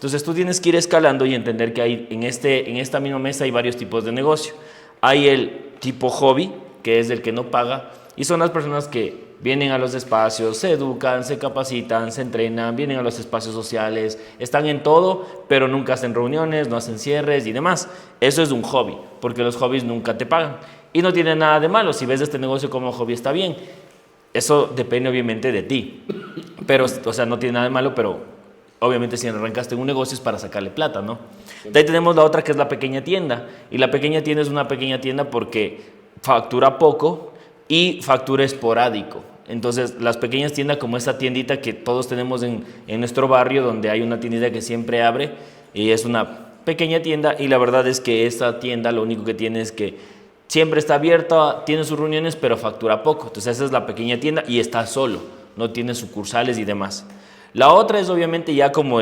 Entonces tú tienes que ir escalando y entender que hay en esta misma mesa hay varios tipos de negocio. Hay el tipo hobby, que es el que no paga, y son las personas que vienen a los espacios, se educan, se capacitan, se entrenan, vienen a los espacios sociales, están en todo, pero nunca hacen reuniones, no hacen cierres y demás. Eso es un hobby, porque los hobbies nunca te pagan. Y no tiene nada de malo, si ves este negocio como hobby está bien. Eso depende obviamente de ti, pero, o sea, no tiene nada de malo, pero obviamente si arrancaste en un negocio es para sacarle plata, ¿no? De ahí tenemos la otra que es la pequeña tienda, y la pequeña tienda es una pequeña tienda porque factura poco y factura esporádico. Entonces, las pequeñas tiendas como esta tiendita que todos tenemos en nuestro barrio, donde hay una tiendita que siempre abre, y es una pequeña tienda, y la verdad es que esta tienda lo único que tiene es que siempre está abierta, tiene sus reuniones, pero factura poco. Entonces, esa es la pequeña tienda y está solo, no tiene sucursales y demás. La otra es obviamente ya como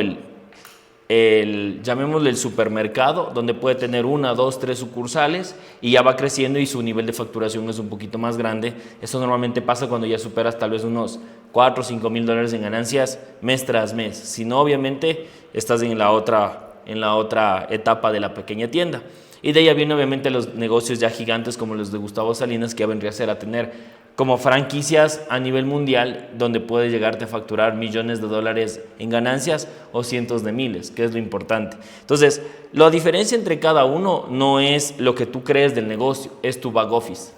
llamémosle el supermercado, donde puede tener 1, 2, 3 sucursales y ya va creciendo y su nivel de facturación es un poquito más grande. Eso normalmente pasa cuando ya superas tal vez unos 4 o 5 mil dólares en ganancias mes tras mes. Si no, obviamente estás en la otra etapa de la pequeña tienda. Y de ahí vienen obviamente los negocios ya gigantes como los de Gustavo Salinas, que ya vendría a ser a tener como franquicias a nivel mundial, donde puedes llegarte a facturar millones de dólares en ganancias o cientos de miles, que es lo importante. Entonces, la diferencia entre cada uno no es lo que tú crees del negocio, es tu back office.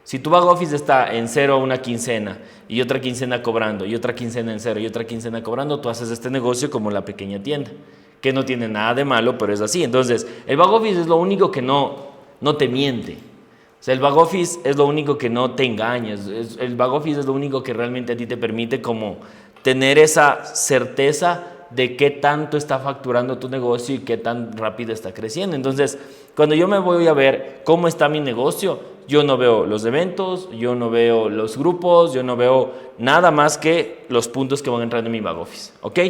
Si tu back office está en cero una quincena y otra quincena cobrando y otra quincena en cero y otra quincena cobrando, tú haces este negocio como la pequeña tienda, que no tiene nada de malo, pero es así. Entonces, el back office es lo único que no te miente. O sea, el back office es lo único que no te engaña, el back office es lo único que realmente a ti te permite como tener esa certeza de qué tanto está facturando tu negocio y qué tan rápido está creciendo. Entonces, cuando yo me voy a ver cómo está mi negocio, yo no veo los eventos, yo no veo los grupos, yo no veo nada más que los puntos que van entrando en mi back office, ¿ok?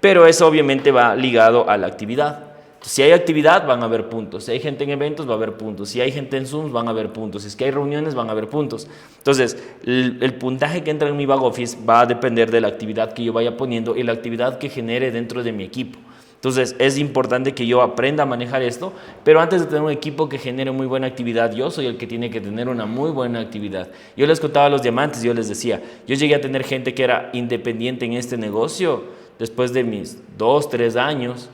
Pero eso obviamente va ligado a la actividad. Si hay actividad, van a haber puntos. Si hay gente en eventos, va a haber puntos. Si hay gente en Zoom, van a haber puntos. Si es que hay reuniones, van a haber puntos. Entonces, el puntaje que entra en mi back office va a depender de la actividad que yo vaya poniendo y la actividad que genere dentro de mi equipo. Entonces, es importante que yo aprenda a manejar esto, pero antes de tener un equipo que genere muy buena actividad, yo soy el que tiene que tener una muy buena actividad. Yo les contaba a los diamantes, yo les decía, yo llegué a tener gente que era independiente en este negocio después de mis 2, 3 años,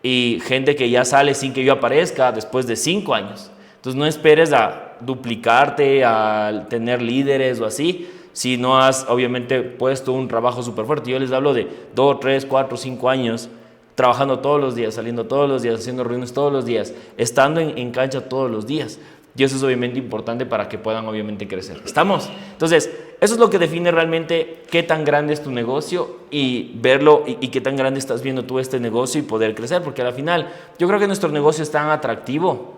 y gente que ya sale sin que yo aparezca después de 5 años. Entonces no esperes a duplicarte, a tener líderes o así, si no has obviamente puesto un trabajo súper fuerte. Yo les hablo de 2, 3, 4, 5 años, trabajando todos los días, saliendo todos los días, haciendo reuniones todos los días, estando en cancha todos los días. Y eso es obviamente importante para que puedan obviamente crecer. ¿Estamos? Entonces, eso es lo que define realmente qué tan grande es tu negocio y verlo y qué tan grande estás viendo tú este negocio y poder crecer. Porque al final, yo creo que nuestro negocio es tan atractivo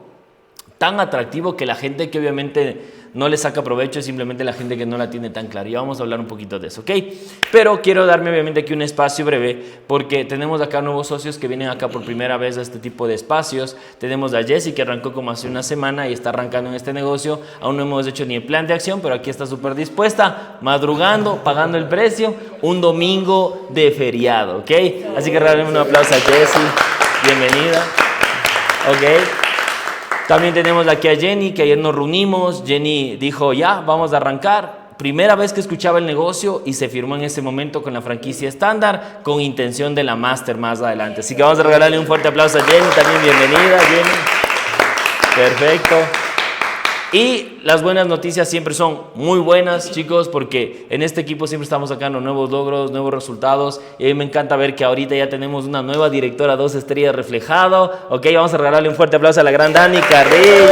que la gente que obviamente no le saca provecho es simplemente la gente que no la tiene tan clara. Y vamos a hablar un poquito de eso, ¿ok? Pero quiero darme obviamente aquí un espacio breve porque tenemos acá nuevos socios que vienen acá por primera vez a este tipo de espacios. Tenemos a Jessie que arrancó como hace una semana y está arrancando en este negocio. Aún no hemos hecho ni el plan de acción, pero aquí está súper dispuesta, madrugando, pagando el precio, un domingo de feriado, ¿ok? Así que regálame un aplauso a Jessie. Bienvenida. ¿Ok? También tenemos aquí a Jenny, que ayer nos reunimos. Jenny dijo, ya, vamos a arrancar. Primera vez que escuchaba el negocio y se firmó en ese momento con la franquicia estándar, con intención de la máster más adelante. Así que vamos a regalarle un fuerte aplauso a Jenny. También bienvenida, Jenny. Perfecto. Y las buenas noticias siempre son muy buenas, chicos, porque en este equipo siempre estamos sacando nuevos logros, nuevos resultados. Y a mí me encanta ver que ahorita ya tenemos una nueva directora 2 estrellas reflejado. Ok, vamos a regalarle un fuerte aplauso a la gran Dani Carrillo.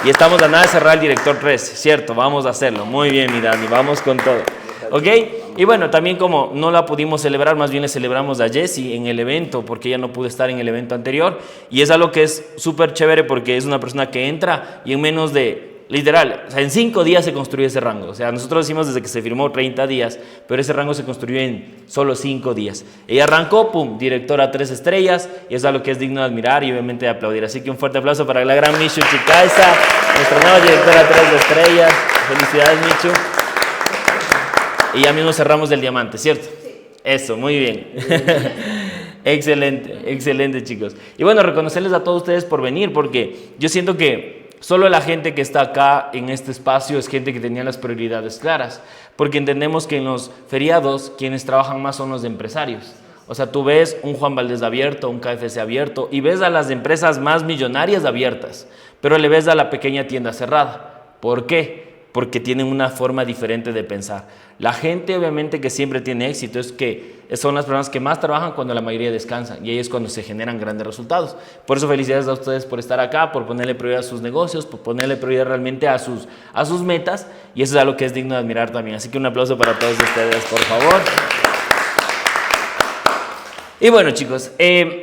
Y estamos a nada de cerrar el director 3, ¿cierto? Vamos a hacerlo. Muy bien, mi Dani, vamos con todo. ¿Ok? Y bueno, también como no la pudimos celebrar, más bien le celebramos a Jessie en el evento, porque ella no pudo estar en el evento anterior. Y es algo que es súper chévere porque es una persona que entra y en menos de, literal, o sea, en 5 días se construyó ese rango. O sea, nosotros decimos desde que se firmó 30 días, pero ese rango se construyó en solo 5 días. Ella arrancó, pum, directora 3 estrellas, y es algo que es digno de admirar y obviamente de aplaudir. Así que un fuerte aplauso para la gran Michu Chicaiza, nuestra nueva directora 3 estrellas. Felicidades, Michu. Y ya mismo cerramos el diamante, ¿cierto? Sí. Eso, muy bien. Excelente, excelente, chicos. Y bueno, reconocerles a todos ustedes por venir, porque yo siento que solo la gente que está acá en este espacio es gente que tenía las prioridades claras, porque entendemos que en los feriados quienes trabajan más son los empresarios. O sea, tú ves un Juan Valdez abierto, un KFC abierto, y ves a las empresas más millonarias abiertas, pero le ves a la pequeña tienda cerrada. ¿Por qué? Porque tienen una forma diferente de pensar. La gente obviamente que siempre tiene éxito son las personas que más trabajan cuando la mayoría descansan, y ahí es cuando se generan grandes resultados. Por eso felicidades a ustedes por estar acá, por ponerle prioridad a sus negocios, por ponerle prioridad realmente a sus metas, y eso es algo que es digno de admirar también. Así que un aplauso para todos ustedes, por favor. Y bueno, chicos,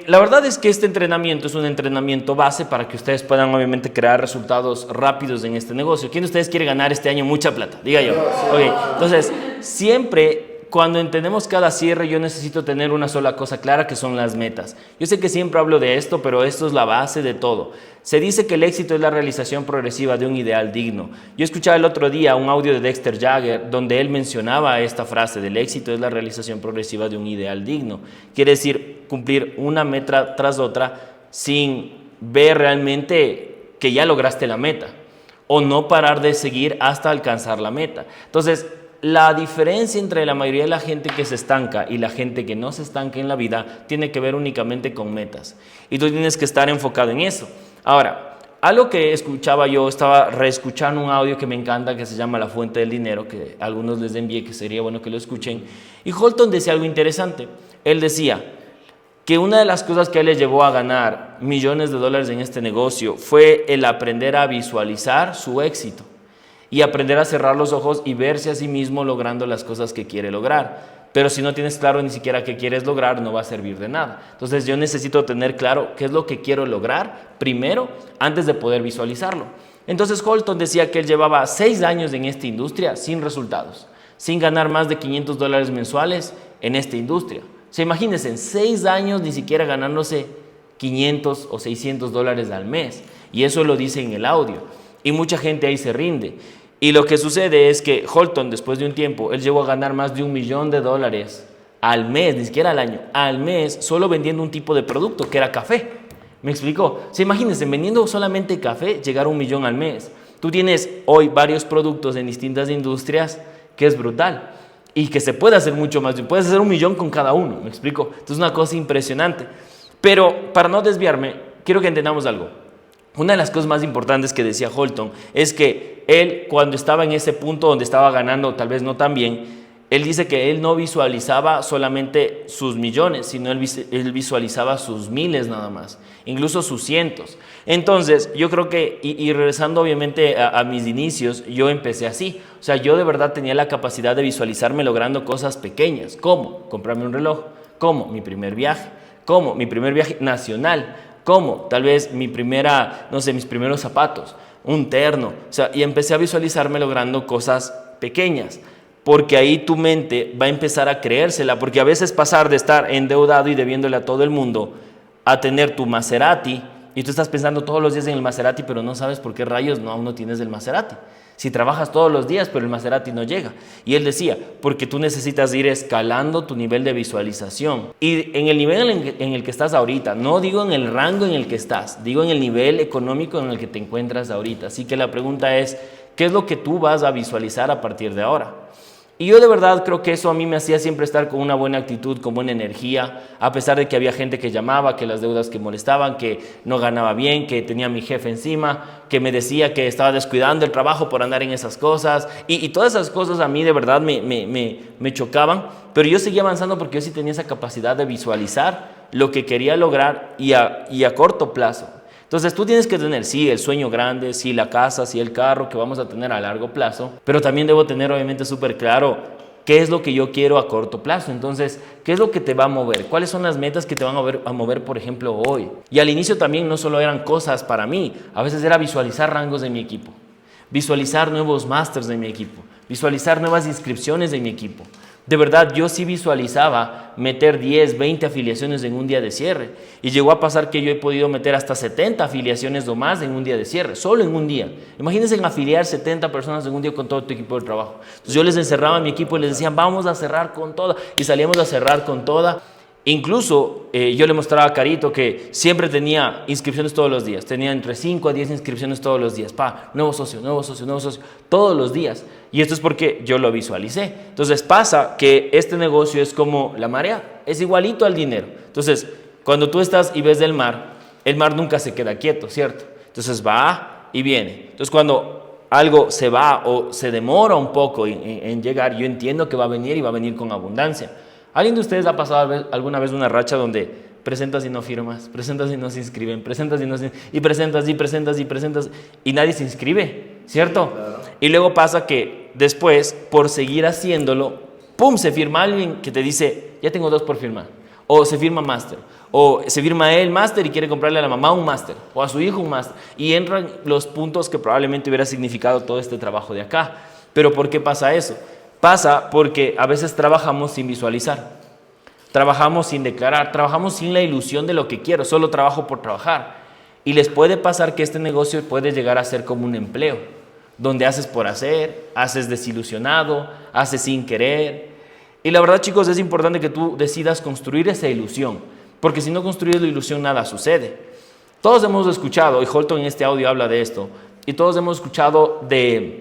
la verdad es que este entrenamiento es un entrenamiento base para que ustedes puedan obviamente crear resultados rápidos en este negocio. ¿Quién de ustedes quiere ganar este año mucha plata? Diga yo. Okay. Entonces, siempre cuando entendemos cada cierre, yo necesito tener una sola cosa clara, que son las metas. Yo sé que siempre hablo de esto, pero esto es la base de todo. Se dice que el éxito es la realización progresiva de un ideal digno. Yo escuchaba el otro día un audio de Dexter Jagger donde él mencionaba esta frase del éxito es la realización progresiva de un ideal digno. Quiere decir cumplir una meta tras otra sin ver realmente que ya lograste la meta o no parar de seguir hasta alcanzar la meta. Entonces, la diferencia entre la mayoría de la gente que se estanca y la gente que no se estanca en la vida tiene que ver únicamente con metas. Y tú tienes que estar enfocado en eso. Ahora, algo que escuchaba yo, estaba reescuchando un audio que me encanta, que se llama La Fuente del Dinero, que a algunos les envié, que sería bueno que lo escuchen. Y Holton decía algo interesante. Él decía que una de las cosas que él le llevó a ganar millones de dólares en este negocio fue el aprender a visualizar su éxito y aprender a cerrar los ojos y verse a sí mismo logrando las cosas que quiere lograr. Pero si no tienes claro ni siquiera qué quieres lograr, no va a servir de nada. Entonces yo necesito tener claro qué es lo que quiero lograr primero, antes de poder visualizarlo. Entonces Holton decía que él llevaba 6 años en esta industria sin resultados, sin ganar más de $500 mensuales en esta industria. O sea, imagínense, en 6 años ni siquiera ganándose $500 o $600 al mes. Y eso lo dice en el audio. Y mucha gente ahí se rinde. Y lo que sucede es que Holton, después de un tiempo, él llegó a ganar más de $1 millón al mes, ni siquiera al año, al mes, solo vendiendo un tipo de producto, que era café. ¿Me explicó? O sea, imagínense, vendiendo solamente café, llegar a $1 millón al mes. Tú tienes hoy varios productos en distintas industrias, que es brutal. Y que se puede hacer mucho más. Puedes hacer $1 millón con cada uno, ¿me explico? Entonces es una cosa impresionante. Pero para no desviarme, quiero que entendamos algo. Una de las cosas más importantes que decía Holton es que él, cuando estaba en ese punto donde estaba ganando tal vez no tan bien, él dice que él no visualizaba solamente sus millones, sino él visualizaba sus miles nada más, incluso sus cientos. Entonces, yo creo que, y regresando obviamente a mis inicios, yo empecé así. O sea, yo de verdad tenía la capacidad de visualizarme logrando cosas pequeñas. ¿Cómo? Comprarme un reloj. ¿Cómo? Mi primer viaje. ¿Cómo? Mi primer viaje nacional. ¿Cómo? Tal vez mis primeros zapatos, un terno. O sea, y empecé a visualizarme logrando cosas pequeñas, porque ahí tu mente va a empezar a creérsela, porque a veces pasar de estar endeudado y debiéndole a todo el mundo a tener tu Maserati, y tú estás pensando todos los días en el Maserati, pero no sabes por qué rayos aún no tienes el Maserati. Si trabajas todos los días, pero el Maserati no llega. Y él decía, porque tú necesitas ir escalando tu nivel de visualización. Y en el nivel en el que estás ahorita, no digo en el rango en el que estás, digo en el nivel económico en el que te encuentras ahorita. Así que la pregunta es, ¿qué es lo que tú vas a visualizar a partir de ahora? Y yo de verdad creo que eso a mí me hacía siempre estar con una buena actitud, con buena energía, a pesar de que había gente que llamaba, que las deudas que molestaban, que no ganaba bien, que tenía a mi jefe encima, que me decía que estaba descuidando el trabajo por andar en esas cosas. Y todas esas cosas a mí de verdad me chocaban, pero yo seguía avanzando porque yo sí tenía esa capacidad de visualizar lo que quería lograr y a corto plazo. Entonces tú tienes que tener, sí, el sueño grande, sí, la casa, sí, el carro que vamos a tener a largo plazo, pero también debo tener obviamente súper claro qué es lo que yo quiero a corto plazo. Entonces, ¿qué es lo que te va a mover? ¿Cuáles son las metas que te van a mover, por ejemplo, hoy? Y al inicio también no solo eran cosas para mí, a veces era visualizar rangos de mi equipo, visualizar nuevos másters de mi equipo, visualizar nuevas inscripciones de mi equipo. De verdad, yo sí visualizaba meter 10, 20 afiliaciones en un día de cierre. Y llegó a pasar que yo he podido meter hasta 70 afiliaciones o más en un día de cierre, solo en un día. Imagínense en afiliar 70 personas en un día con todo tu equipo de trabajo. Entonces yo les encerraba a mi equipo y les decía, vamos a cerrar con toda. Y salíamos a cerrar con toda. Incluso yo le mostraba a Carito que siempre tenía inscripciones todos los días. Tenía entre 5 a 10 inscripciones todos los días. Nuevo socio, nuevo socio, nuevo socio, todos los días. Y esto es porque yo lo visualicé. Entonces pasa que este negocio es como la marea, es igualito al dinero. Entonces, cuando tú estás y ves el mar nunca se queda quieto, ¿cierto? Entonces va y viene. Entonces cuando algo se va o se demora un poco en llegar, yo entiendo que va a venir y va a venir con abundancia. ¿Alguien de ustedes ha pasado alguna vez una racha donde presentas y no firmas, presentas y no se inscriben, presentas y no se y presentas y presentas y presentas y nadie se inscribe, ¿cierto? Claro. Y luego pasa que después, por seguir haciéndolo, ¡pum!, se firma alguien que te dice, ya tengo 2 por firmar, o se firma máster, o se firma él máster y quiere comprarle a la mamá un máster, o a su hijo un máster, y entran los puntos que probablemente hubiera significado todo este trabajo de acá. ¿Pero por qué pasa eso? Pasa porque a veces trabajamos sin visualizar, trabajamos sin declarar, trabajamos sin la ilusión de lo que quiero, solo trabajo por trabajar. Y les puede pasar que este negocio puede llegar a ser como un empleo, donde haces por hacer, haces desilusionado, haces sin querer. Y la verdad, chicos, es importante que tú decidas construir esa ilusión, porque si no construyes la ilusión, nada sucede. Todos hemos escuchado, y Holton en este audio habla de esto, y todos hemos escuchado de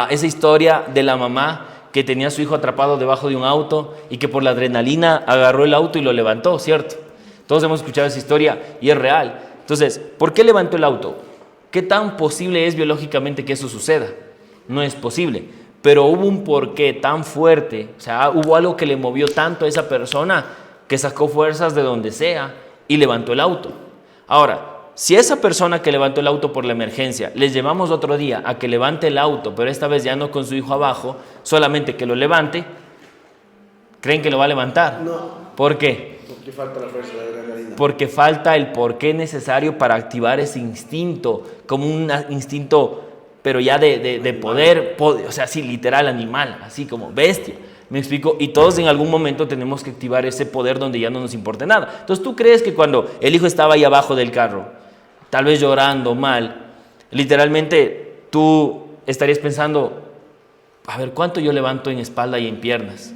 esa historia de la mamá que tenía a su hijo atrapado debajo de un auto y que por la adrenalina agarró el auto y lo levantó, ¿cierto? Todos hemos escuchado esa historia y es real. Entonces, ¿por qué levantó el auto? ¿Qué tan posible es biológicamente que eso suceda? No es posible, pero hubo un porqué tan fuerte, o sea, hubo algo que le movió tanto a esa persona que sacó fuerzas de donde sea y levantó el auto. Ahora, si esa persona que levantó el auto por la emergencia, les llevamos otro día a que levante el auto, pero esta vez ya no con su hijo abajo, solamente que lo levante, ¿creen que lo va a levantar? No. ¿Por qué? Porque falta la fuerza de la adrenalina. Porque falta el porqué necesario para activar ese instinto, como un instinto, pero ya de poder, o sea, sí, literal animal, así como bestia. ¿Me explico? Y todos en algún momento tenemos que activar ese poder donde ya no nos importe nada. Entonces, ¿tú crees que cuando el hijo estaba ahí abajo del carro, tal vez llorando mal, literalmente tú estarías pensando, a ver, ¿cuánto yo levanto en espalda y en piernas?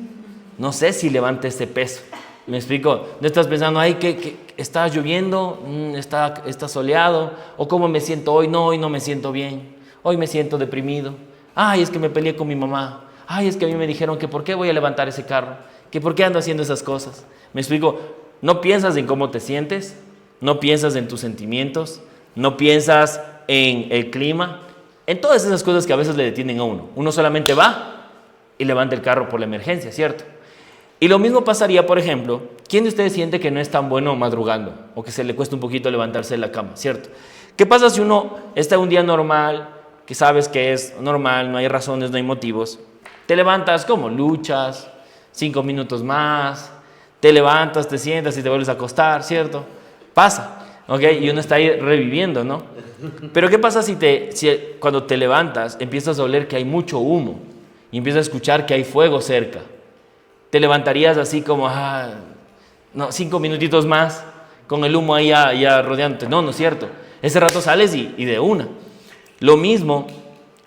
No sé si levante ese peso. ¿Me explico? No estás pensando, ay, que está lloviendo, está soleado, o cómo me siento hoy. No, hoy no me siento bien, hoy me siento deprimido. Ay, es que me peleé con mi mamá. Ay, es que a mí me dijeron que por qué voy a levantar ese carro, que por qué ando haciendo esas cosas. ¿Me explico? No piensas en cómo te sientes, no piensas en tus sentimientos, no piensas en el clima, en todas esas cosas que a veces le detienen a uno. Uno solamente va y levanta el carro por la emergencia, ¿cierto? Y lo mismo pasaría, por ejemplo, ¿quién de ustedes siente que no es tan bueno madrugando o que se le cuesta un poquito levantarse de la cama, ¿cierto? ¿Qué pasa si uno está un día normal, que sabes que es normal, no hay razones, no hay motivos? Te levantas, ¿cómo? Luchas, 5 minutos más, te levantas, te sientas y te vuelves a acostar, ¿cierto? Pasa, ¿ok? Y uno está ahí reviviendo, ¿no? Pero ¿qué pasa si cuando te levantas empiezas a oler que hay mucho humo y empiezas a escuchar que hay fuego cerca? Te levantarías así como, no, 5 minutitos más, con el humo ahí ya rodeándote. No, no es cierto. Ese rato sales y de una. Lo mismo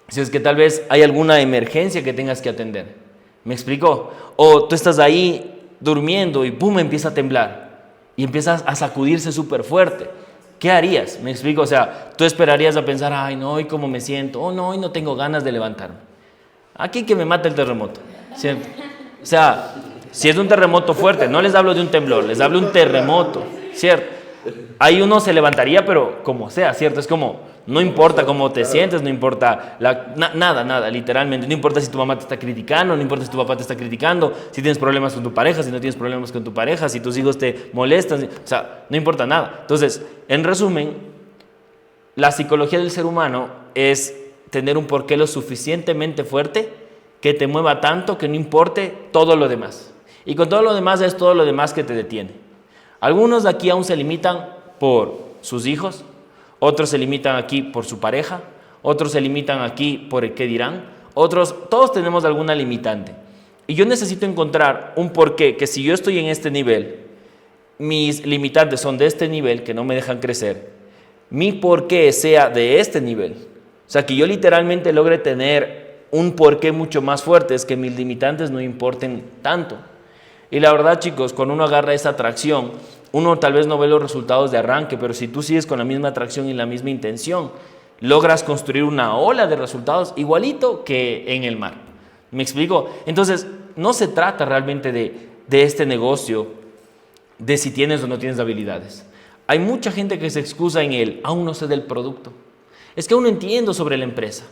si es que tal vez hay alguna emergencia que tengas que atender. ¿Me explico? O tú estás ahí durmiendo y ¡pum!, empieza a temblar y empiezas a sacudirse súper fuerte. ¿Qué harías? ¿Me explico? O sea, tú esperarías a pensar, ay, no, hoy cómo me siento, oh, no, hoy no tengo ganas de levantarme. Aquí que me mate el terremoto, ¿cierto? O sea, si es un terremoto fuerte, no les hablo de un temblor, les hablo de un terremoto, ¿cierto? Ahí uno se levantaría, pero como sea, ¿cierto? Es como, no importa cómo te sientes, no importa nada, literalmente. No importa si tu mamá te está criticando, no importa si tu papá te está criticando, si tienes problemas con tu pareja, si no tienes problemas con tu pareja, si tus hijos te molestan, o sea, no importa nada. Entonces, en resumen, la psicología del ser humano es tener un porqué lo suficientemente fuerte que te mueva tanto que no importe todo lo demás. Y con todo lo demás es todo lo demás que te detiene. Algunos de aquí aún se limitan por sus hijos, otros se limitan aquí por su pareja, otros se limitan aquí por el qué dirán, otros, todos tenemos alguna limitante. Y yo necesito encontrar un porqué, que si yo estoy en este nivel, mis limitantes son de este nivel, que no me dejan crecer, mi porqué sea de este nivel. O sea, que yo literalmente logre tener un porqué mucho más fuerte, es que mis limitantes no importen tanto. Y la verdad, chicos, cuando uno agarra esa atracción, uno tal vez no ve los resultados de arranque, pero si tú sigues con la misma atracción y la misma intención, logras construir una ola de resultados igualito que en el mar. ¿Me explico? Entonces, no se trata realmente de este negocio, de si tienes o no tienes habilidades. Hay mucha gente que se excusa en el, aún no sé del producto. Es que aún no entiendo sobre la empresa.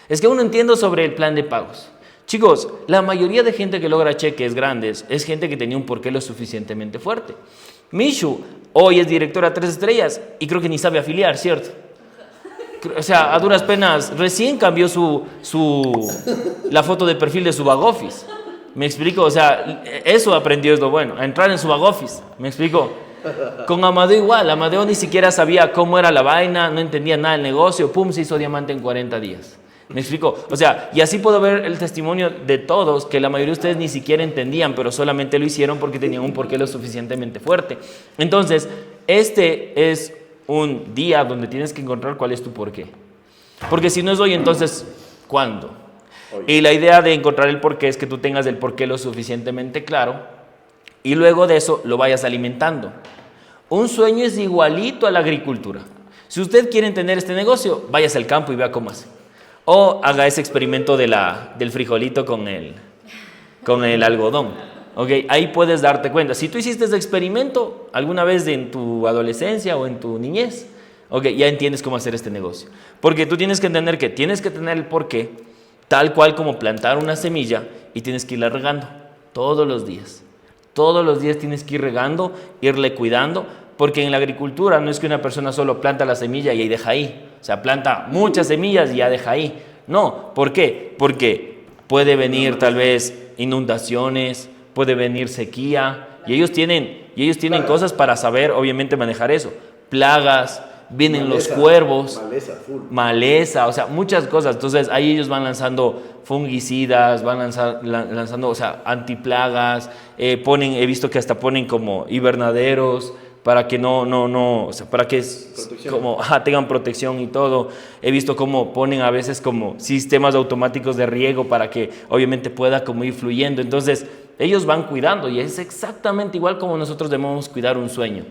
Es que aún no entiendo sobre el plan de pagos. Chicos, la mayoría de gente que logra cheques grandes es gente que tenía un porqué lo suficientemente fuerte. Mishu hoy es directora 3 estrellas y creo que ni sabe afiliar, ¿cierto? O sea, a duras penas, recién cambió la foto de perfil de su back office. ¿Me explico? O sea, eso aprendió es lo bueno, a entrar en su back office. ¿Me explico? Con Amadeo igual, Amadeo ni siquiera sabía cómo era la vaina, no entendía nada del negocio, pum, se hizo diamante en 40 días. ¿Me explico? O sea, y así puedo ver el testimonio de todos, que la mayoría de ustedes ni siquiera entendían, pero solamente lo hicieron porque tenían un porqué lo suficientemente fuerte. Entonces, este es un día donde tienes que encontrar cuál es tu porqué. Porque si no es hoy, entonces, ¿cuándo? Y la idea de encontrar el porqué es que tú tengas el porqué lo suficientemente claro y luego de eso lo vayas alimentando. Un sueño es igualito a la agricultura. Si usted quiere entender este negocio, váyase al campo y vea cómo hace. O haga ese experimento del frijolito con el algodón. ¿Okay? Ahí puedes darte cuenta. Si tú hiciste ese experimento alguna vez en tu adolescencia o en tu niñez, okay, ya entiendes cómo hacer este negocio. Porque tú tienes que entender que tienes que tener el porqué, tal cual como plantar una semilla y tienes que irla regando todos los días. Todos los días tienes que ir regando, irle cuidando, porque en la agricultura no es que una persona solo planta la semilla y ahí deja ahí. O sea, planta muchas semillas y ya deja ahí. No, ¿por qué? Porque puede venir tal vez inundaciones, puede venir sequía, y ellos tienen cosas para saber, obviamente, manejar eso. Plagas, vienen maleza, los cuervos, maleza, o sea, muchas cosas. Entonces, ahí ellos van lanzando fungicidas, van lanzando, o sea, antiplagas, he visto que hasta ponen como hibernaderos, para que o sea, para que tengan protección y todo. He visto cómo ponen a veces como sistemas automáticos de riego para que obviamente pueda como ir fluyendo. Entonces, ellos van cuidando y es exactamente igual como nosotros debemos cuidar un sueño.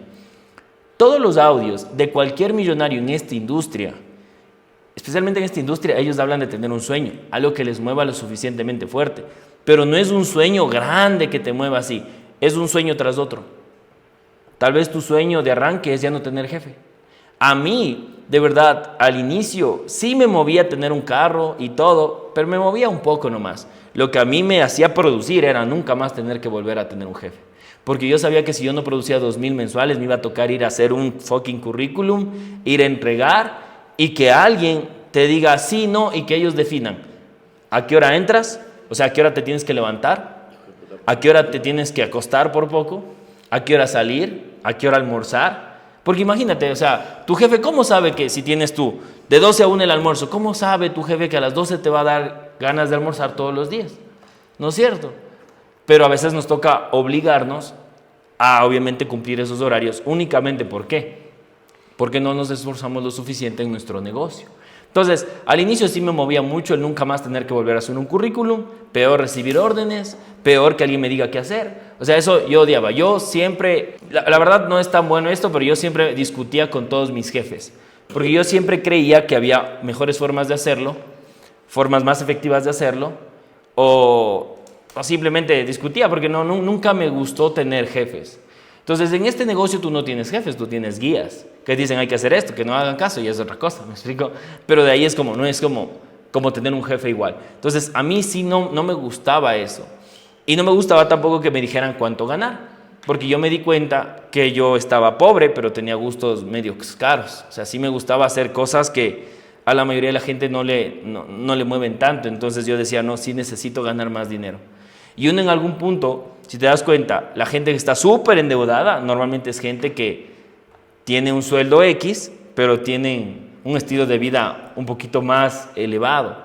Todos los audios de cualquier millonario en esta industria, especialmente en esta industria, ellos hablan de tener un sueño, algo que les mueva lo suficientemente fuerte. Pero no es un sueño grande que te mueva así, es un sueño tras otro. Tal vez tu sueño de arranque es ya no tener jefe. A mí, de verdad, al inicio sí me movía a tener un carro y todo, pero me movía un poco nomás. Lo que a mí me hacía producir era nunca más tener que volver a tener un jefe. Porque yo sabía que si yo no producía 2,000 mensuales, me iba a tocar ir a hacer un fucking currículum, ir a entregar y que alguien te diga sí, no y que ellos definan a qué hora entras, o sea, a qué hora te tienes que levantar, a qué hora te tienes que acostar por poco, a qué hora salir, a qué hora almorzar. Porque imagínate, o sea, tu jefe, ¿cómo sabe que si tienes tú de 12 a 1 el almuerzo, cómo sabe tu jefe que a las 12 te va a dar ganas de almorzar todos los días? ¿No es cierto? Pero a veces nos toca obligarnos a obviamente cumplir esos horarios únicamente. ¿Por qué? Porque no nos esforzamos lo suficiente en nuestro negocio. Entonces, al inicio sí me movía mucho el nunca más tener que volver a hacer un currículum, peor recibir órdenes, peor que alguien me diga qué hacer. O sea, eso yo odiaba. Yo siempre, la verdad no es tan bueno esto, pero yo siempre discutía con todos mis jefes. Porque yo siempre creía que había mejores formas de hacerlo, formas más efectivas de hacerlo, o simplemente discutía, porque nunca me gustó tener jefes. Entonces, en este negocio tú no tienes jefes, tú tienes guías que dicen hay que hacer esto, que no hagan caso y es otra cosa, ¿me explico? Pero de ahí es como, no es como tener un jefe igual. Entonces, a mí sí no me gustaba eso. Y no me gustaba tampoco que me dijeran cuánto ganar, porque yo me di cuenta que yo estaba pobre, pero tenía gustos medio caros. O sea, sí me gustaba hacer cosas que a la mayoría de la gente no le mueven tanto. Entonces yo decía, no, sí necesito ganar más dinero. Y uno en algún punto, si te das cuenta, la gente que está súper endeudada, normalmente es gente que tiene un sueldo X, pero tienen un estilo de vida un poquito más elevado.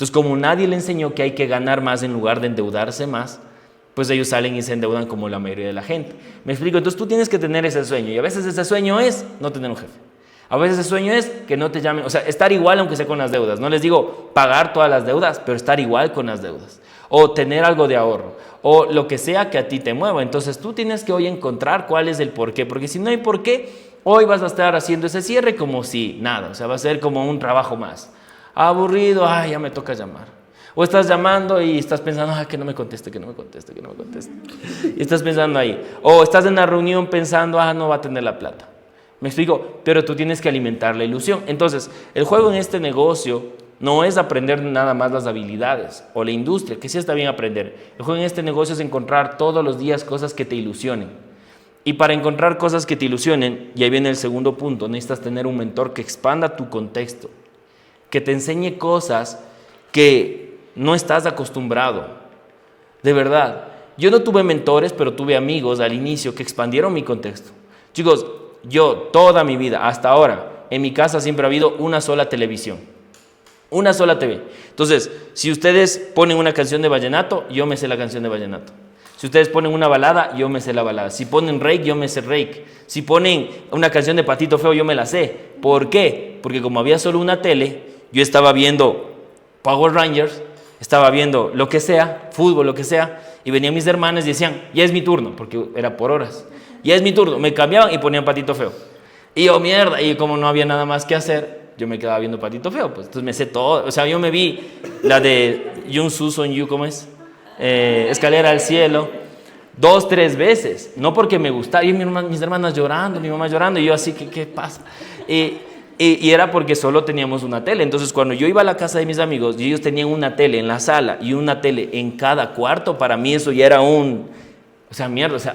Entonces, como nadie le enseñó que hay que ganar más en lugar de endeudarse más, pues ellos salen y se endeudan como la mayoría de la gente. ¿Me explico? Entonces tú tienes que tener ese sueño, y a veces ese sueño es no tener un jefe. A veces ese sueño es que no te llamen, o sea, estar igual aunque sea con las deudas. No les digo pagar todas las deudas, pero estar igual con las deudas. O tener algo de ahorro, o lo que sea que a ti te mueva. Entonces tú tienes que hoy encontrar cuál es el porqué, porque si no hay porqué, hoy vas a estar haciendo ese cierre como si nada, o sea, va a ser como un trabajo más. Aburrido, ya me toca llamar. O estás llamando y estás pensando, que no me conteste, que no me conteste, que no me conteste. Y estás pensando ahí. O estás en una reunión pensando, no va a tener la plata. ¿Me explico? Pero tú tienes que alimentar la ilusión. Entonces, el juego en este negocio no es aprender nada más las habilidades o la industria, que sí está bien aprender. El juego en este negocio es encontrar todos los días cosas que te ilusionen. Y para encontrar cosas que te ilusionen, y ahí viene el segundo punto, necesitas tener un mentor que expanda tu contexto, que te enseñe cosas que no estás acostumbrado. De verdad, yo no tuve mentores, pero tuve amigos al inicio que expandieron mi contexto. Chicos, yo toda mi vida, hasta ahora, en mi casa siempre ha habido una sola televisión. Una sola TV. Entonces, si ustedes ponen una canción de vallenato, yo me sé la canción de vallenato. Si ustedes ponen una balada, yo me sé la balada. Si ponen reik, yo me sé reik. Si ponen una canción de Patito Feo, yo me la sé. ¿Por qué? Porque como había solo una tele, yo estaba viendo Power Rangers, estaba viendo lo que sea, fútbol, lo que sea, y venían mis hermanas y decían, ya es mi turno, porque era por horas. Ya es mi turno. Me cambiaban y ponían Patito Feo. Y yo, mierda, y como no había nada más que hacer, yo me quedaba viendo Patito Feo, pues entonces me sé todo. O sea, yo me vi la de Young Susan Yu, ¿cómo es? Escalera al cielo, 2, 3 veces, no porque me gustaba, y mis hermanas llorando, mi mamá llorando, y yo así, ¿qué pasa? Y era porque solo teníamos una tele. Entonces cuando yo iba a la casa de mis amigos y ellos tenían una tele en la sala y una tele en cada cuarto, para mí eso ya era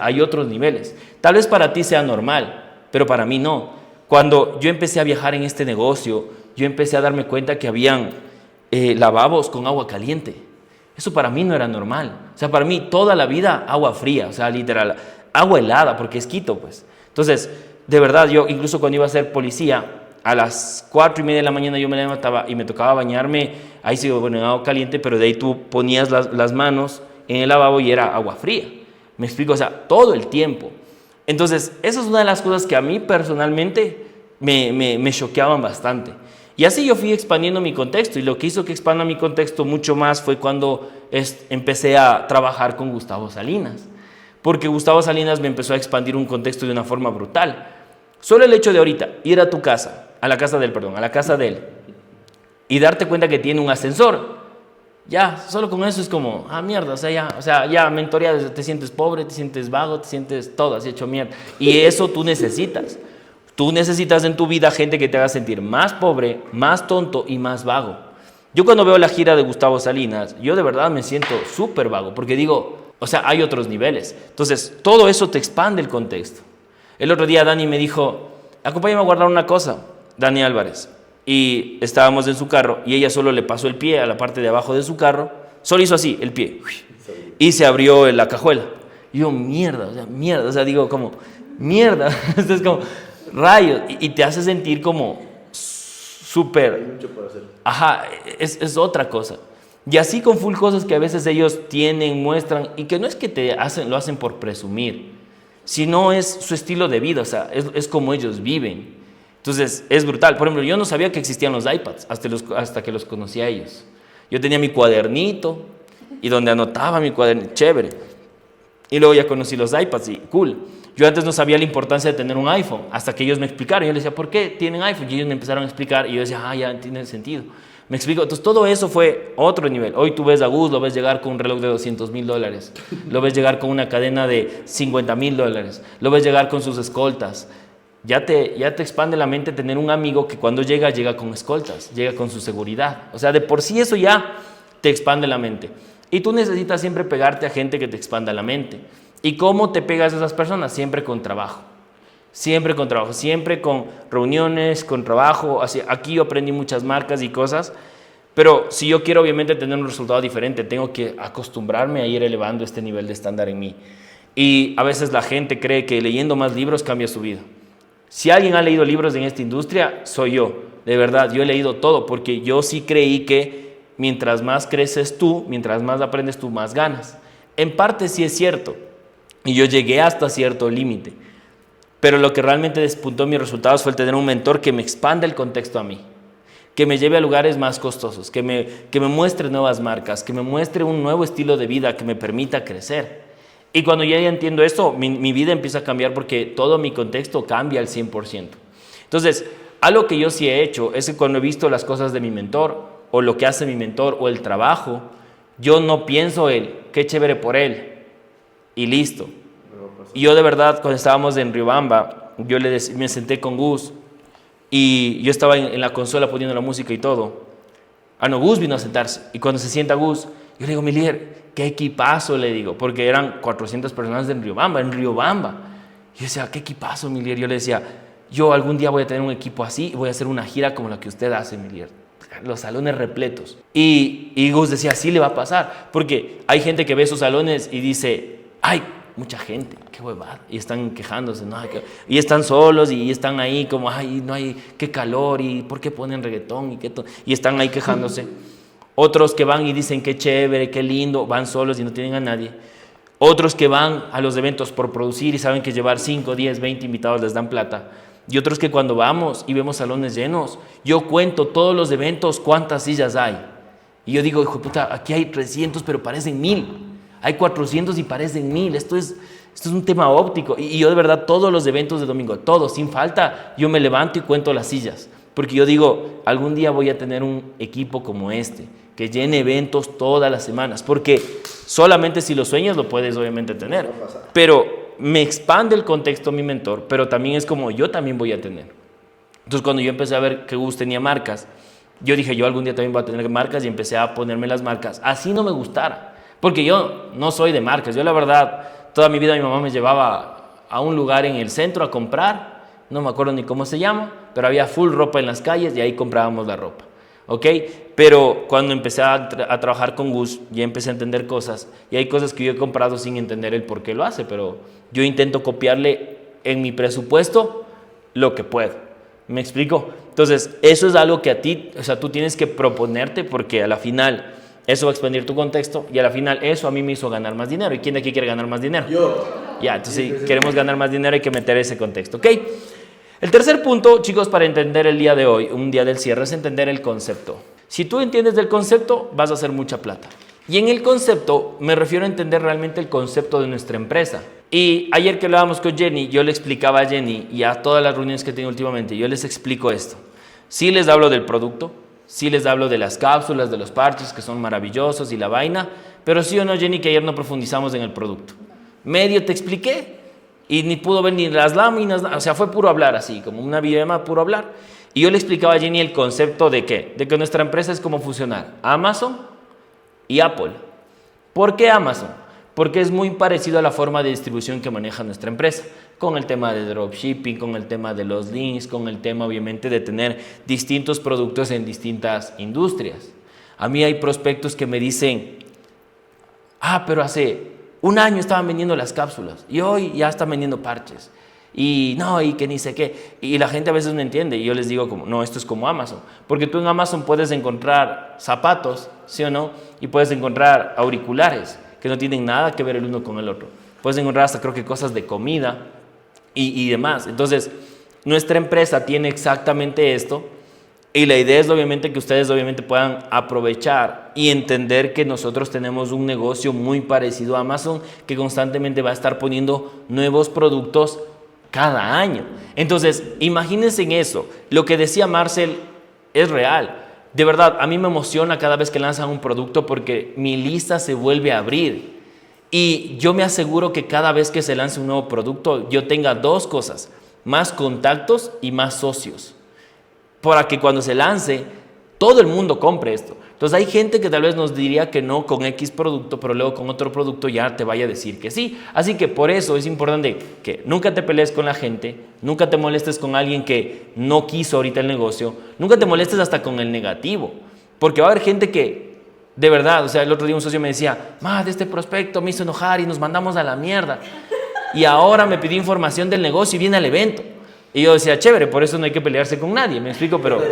hay otros niveles. Tal vez para ti sea normal, pero para mí no. Cuando yo empecé a viajar en este negocio, yo empecé a darme cuenta que habían lavabos con agua caliente. Eso para mí no era normal. O sea, para mí toda la vida agua fría, o sea, literal, agua helada, porque es Quito, pues. Entonces, de verdad, yo incluso cuando iba a ser policía, a las 4:30 de la mañana yo me levantaba y me tocaba bañarme, ahí sí, bueno, en agua caliente, pero de ahí tú ponías las manos en el lavabo y era agua fría. ¿Me explico? O sea, todo el tiempo. Entonces, esa es una de las cosas que a mí personalmente me choqueaban bastante. Y así yo fui expandiendo mi contexto, y lo que hizo que expanda mi contexto mucho más fue cuando empecé a trabajar con Gustavo Salinas, porque Gustavo Salinas me empezó a expandir un contexto de una forma brutal. Solo el hecho de ahorita ir a tu casa, a la casa de él, y darte cuenta que tiene un ascensor, ya, solo con eso es como, mierda, ya mentoría, te sientes pobre, te sientes vago, te sientes todo, así hecho mierda, y eso tú necesitas. Tú necesitas en tu vida gente que te haga sentir más pobre, más tonto y más vago. Yo cuando veo la gira de Gustavo Salinas, yo de verdad me siento súper vago, porque digo, hay otros niveles. Entonces, todo eso te expande el contexto. El otro día Dani me dijo, acompáñame a guardar una cosa, Dani Álvarez. Y estábamos en su carro y ella solo le pasó el pie a la parte de abajo de su carro, solo hizo así, el pie, y se abrió la cajuela. Y yo, mierda, digo como, mierda, esto es como... rayos, y te hace sentir como súper... Hay mucho por hacer. Es otra cosa. Y así con full cosas que a veces ellos tienen, muestran, y que no es que lo hacen por presumir, sino es su estilo de vida, es como ellos viven. Entonces, es brutal. Por ejemplo, yo no sabía que existían los iPads hasta que los conocí a ellos. Yo tenía mi cuadernito, y donde anotaba mi cuadernito, chévere. Y luego ya conocí los iPads, y cool. Yo antes no sabía la importancia de tener un iPhone, hasta que ellos me explicaron. Yo les decía, ¿por qué tienen iPhone? Y ellos me empezaron a explicar, y yo decía, ya tiene sentido. Me explico. Entonces, todo eso fue otro nivel. Hoy tú ves a Gus, lo ves llegar con un reloj de $200,000, lo ves llegar con una cadena de $50,000, lo ves llegar con sus escoltas. Ya te expande la mente tener un amigo que cuando llega con escoltas, llega con su seguridad. O sea, de por sí eso ya te expande la mente. Y tú necesitas siempre pegarte a gente que te expanda la mente. ¿Y cómo te pegas a esas personas? Siempre con trabajo, siempre con reuniones, con trabajo. Aquí yo aprendí muchas marcas y cosas, pero si yo quiero obviamente tener un resultado diferente, tengo que acostumbrarme a ir elevando este nivel de estándar en mí. Y a veces la gente cree que leyendo más libros cambia su vida. Si alguien ha leído libros en esta industria, soy yo. De verdad, yo he leído todo, porque yo sí creí que mientras más creces tú, mientras más aprendes tú, más ganas. En parte sí es cierto, y yo llegué hasta cierto límite, pero lo que realmente despuntó mis resultados fue el tener un mentor que me expanda el contexto a mí, que me lleve a lugares más costosos, que me muestre nuevas marcas, que me muestre un nuevo estilo de vida que me permita crecer. Y cuando ya entiendo esto, mi vida empieza a cambiar porque todo mi contexto cambia al 100%. Entonces, algo que yo sí he hecho es que cuando he visto las cosas de mi mentor, o lo que hace mi mentor, o el trabajo, yo no pienso qué chévere por él, y listo. Y yo de verdad, cuando estábamos en Riobamba, me senté con Gus, y yo estaba en la consola poniendo la música y todo. No, Gus vino a sentarse. Y cuando se sienta Gus, yo le digo, Milier, qué equipazo, le digo, porque eran 400 personas en Riobamba. Y yo decía, qué equipazo, Milier. Yo le decía, yo algún día voy a tener un equipo así y voy a hacer una gira como la que usted hace, Milier. Los salones repletos. Y Gus decía, sí le va a pasar. Porque hay gente que ve esos salones y dice, ay, mucha gente, qué huevada, y están quejándose, ¿no? Y están solos y están ahí como, ay, no hay, qué calor, y por qué ponen reggaetón, y están ahí quejándose. Otros que van y dicen qué chévere, qué lindo, van solos y no tienen a nadie. Otros que van a los eventos por producir y saben que llevar 5, 10, 20 invitados les dan plata. Y otros que cuando vamos y vemos salones llenos, yo cuento todos los eventos, cuántas sillas hay. Y yo digo, hijo de puta, aquí hay 300 pero parecen 1000. Hay 400 y parecen 1000. Esto es un tema óptico. Y yo de verdad todos los eventos de domingo, todos, sin falta, yo me levanto y cuento las sillas. Porque yo digo, algún día voy a tener un equipo como este, que llene eventos todas las semanas. Porque solamente si lo sueñas lo puedes obviamente tener. Pero me expande el contexto mi mentor, pero también es como yo también voy a tener. Entonces cuando yo empecé a ver que Gus tenía marcas, yo dije, yo algún día también voy a tener marcas, y empecé a ponerme las marcas. Así no me gustara. Porque yo no soy de marcas. Yo la verdad, toda mi vida mi mamá me llevaba a un lugar en el centro a comprar. No me acuerdo ni cómo se llama, pero había full ropa en las calles y ahí comprábamos la ropa. ¿Ok? Pero cuando empecé a trabajar con Gus, ya empecé a entender cosas. Y hay cosas que yo he comprado sin entender el por qué lo hace. Pero yo intento copiarle en mi presupuesto lo que puedo. ¿Me explico? Entonces, eso es algo que a ti, o sea, tú tienes que proponerte, porque a la final eso va a expandir tu contexto, y a la final eso a mí me hizo ganar más dinero. ¿Y quién de aquí quiere ganar más dinero? Yo. Ya, entonces si queremos ganar más dinero hay que meter ese contexto, ¿ok? El tercer punto, chicos, para entender el día de hoy, un día del cierre, es entender el concepto. Si tú entiendes del concepto, vas a hacer mucha plata. Y en el concepto me refiero a entender realmente el concepto de nuestra empresa. Y ayer que hablábamos con Jenny, yo le explicaba a Jenny y a todas las reuniones que he tenido últimamente, yo les explico esto. Sí les hablo del producto, sí les hablo de las cápsulas, de los parches que son maravillosos y la vaina, pero sí o no, Jenny, que ayer no profundizamos en el producto. Medio te expliqué y ni pudo ver ni las láminas, o sea, fue puro hablar así, como una videollamada, puro hablar. Y yo le explicaba a Jenny el concepto de ¿qué? De que nuestra empresa es como funcionar Amazon y Apple. ¿Por qué Amazon? Porque es muy parecido a la forma de distribución que maneja nuestra empresa, con el tema de dropshipping, con el tema de los links, con el tema obviamente de tener distintos productos en distintas industrias. A mí hay prospectos que me dicen, pero hace un año estaban vendiendo las cápsulas y hoy ya están vendiendo parches. Y no, y que ni sé qué. Y la gente a veces no entiende. Y yo les digo, como, no, esto es como Amazon. Porque tú en Amazon puedes encontrar zapatos, ¿sí o no? Y puedes encontrar auriculares que no tienen nada que ver el uno con el otro. Puedes encontrar hasta creo que cosas de comida y demás. Entonces, nuestra empresa tiene exactamente esto. Y la idea es obviamente que ustedes obviamente puedan aprovechar y entender que nosotros tenemos un negocio muy parecido a Amazon, que constantemente va a estar poniendo nuevos productos cada año. Entonces, imagínense en eso. Lo que decía Marcel es real. De verdad, a mí me emociona cada vez que lanzan un producto porque mi lista se vuelve a abrir. Y yo me aseguro que cada vez que se lance un nuevo producto, yo tenga dos cosas: más contactos y más socios. Para que cuando se lance, todo el mundo compre esto. Entonces hay gente que tal vez nos diría que no con X producto, pero luego con otro producto ya te vaya a decir que sí. Así que por eso es importante que nunca te pelees con la gente, nunca te molestes con alguien que no quiso ahorita el negocio, nunca te molestes hasta con el negativo, porque va a haber gente que, de verdad, o sea, el otro día un socio me decía, de este prospecto me hizo enojar y nos mandamos a la mierda. Y ahora me pidió información del negocio y viene al evento. Y yo decía, chévere, por eso no hay que pelearse con nadie, me explico, pero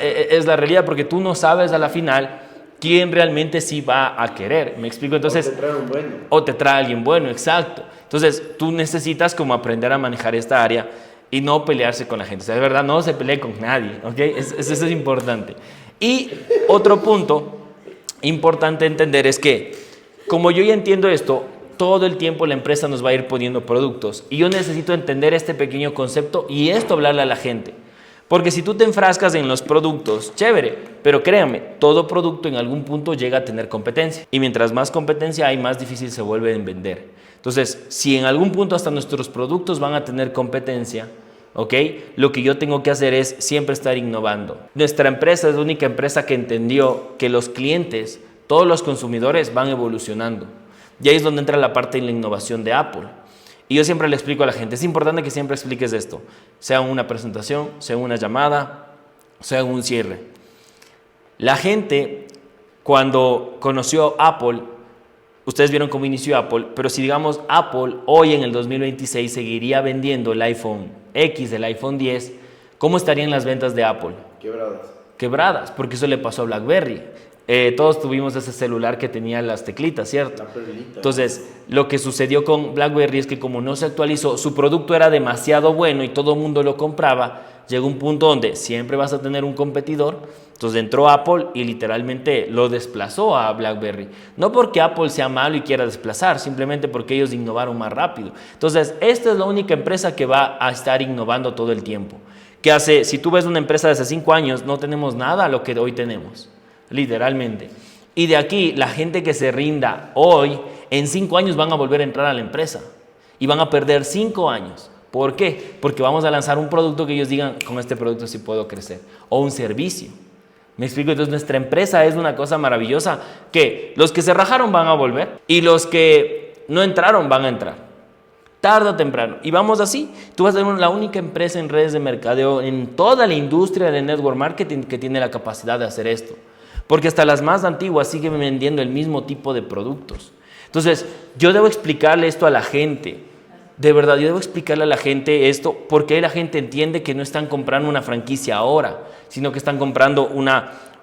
es la realidad, porque tú no sabes a la final ¿quién realmente sí va a querer? ¿Me explico? Entonces, O te trae un bueno. O te trae alguien bueno, exacto. Entonces, tú necesitas como aprender a manejar esta área y no pelearse con la gente. O sea, de verdad, no se pelee con nadie, ¿ok? Eso es importante. Y otro punto importante entender es que, como yo ya entiendo esto, todo el tiempo la empresa nos va a ir poniendo productos y yo necesito entender este pequeño concepto y esto hablarle a la gente. Porque si tú te enfrascas en los productos, chévere, pero créanme, todo producto en algún punto llega a tener competencia. Y mientras más competencia hay, más difícil se vuelve en vender. Entonces, si en algún punto hasta nuestros productos van a tener competencia, ¿ok? Lo que yo tengo que hacer es siempre estar innovando. Nuestra empresa es la única empresa que entendió que los clientes, todos los consumidores van evolucionando. Y ahí es donde entra la parte de la innovación de Apple. Y yo siempre le explico a la gente, es importante que siempre expliques esto, sea en una presentación, sea en una llamada, sea en un cierre. La gente, cuando conoció Apple, ustedes vieron cómo inició Apple, pero si digamos Apple hoy en el 2026 seguiría vendiendo el iPhone X, el iPhone 10, ¿cómo estarían las ventas de Apple? Quebradas, porque eso le pasó a BlackBerry. Todos tuvimos ese celular que tenía las teclitas, ¿cierto? Entonces, lo que sucedió con BlackBerry es que como no se actualizó, su producto era demasiado bueno y todo el mundo lo compraba, llegó un punto donde siempre vas a tener un competidor. Entonces entró Apple y literalmente lo desplazó a BlackBerry. No porque Apple sea malo y quiera desplazar, simplemente porque ellos innovaron más rápido. Entonces, esta es la única empresa que va a estar innovando todo el tiempo. ¿Qué hace? Si tú ves una empresa de hace 5 años, no tenemos nada a lo que hoy tenemos. Literalmente. Y de aquí, la gente que se rinda hoy, en 5 años van a volver a entrar a la empresa y van a perder 5 años. ¿Por qué? Porque vamos a lanzar un producto que ellos digan, con este producto sí puedo crecer, o un servicio. ¿Me explico? Entonces nuestra empresa es una cosa maravillosa que los que se rajaron van a volver y los que no entraron van a entrar. Tarde o temprano. Y vamos así. Tú vas a ser la única empresa en redes de mercadeo en toda la industria de network marketing que tiene la capacidad de hacer esto. Porque hasta las más antiguas siguen vendiendo el mismo tipo de productos. Entonces, yo debo explicarle esto a la gente. De verdad, yo debo explicarle a la gente esto porque la gente entiende que no están comprando una franquicia ahora, sino que están comprando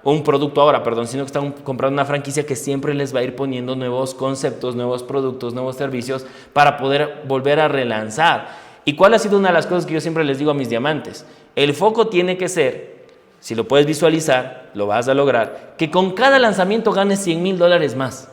un producto ahora, sino que están comprando una franquicia que siempre les va a ir poniendo nuevos conceptos, nuevos productos, nuevos servicios para poder volver a relanzar. ¿Y cuál ha sido una de las cosas que yo siempre les digo a mis diamantes? El foco tiene que ser, si lo puedes visualizar, lo vas a lograr, que con cada lanzamiento ganes $100,000 más.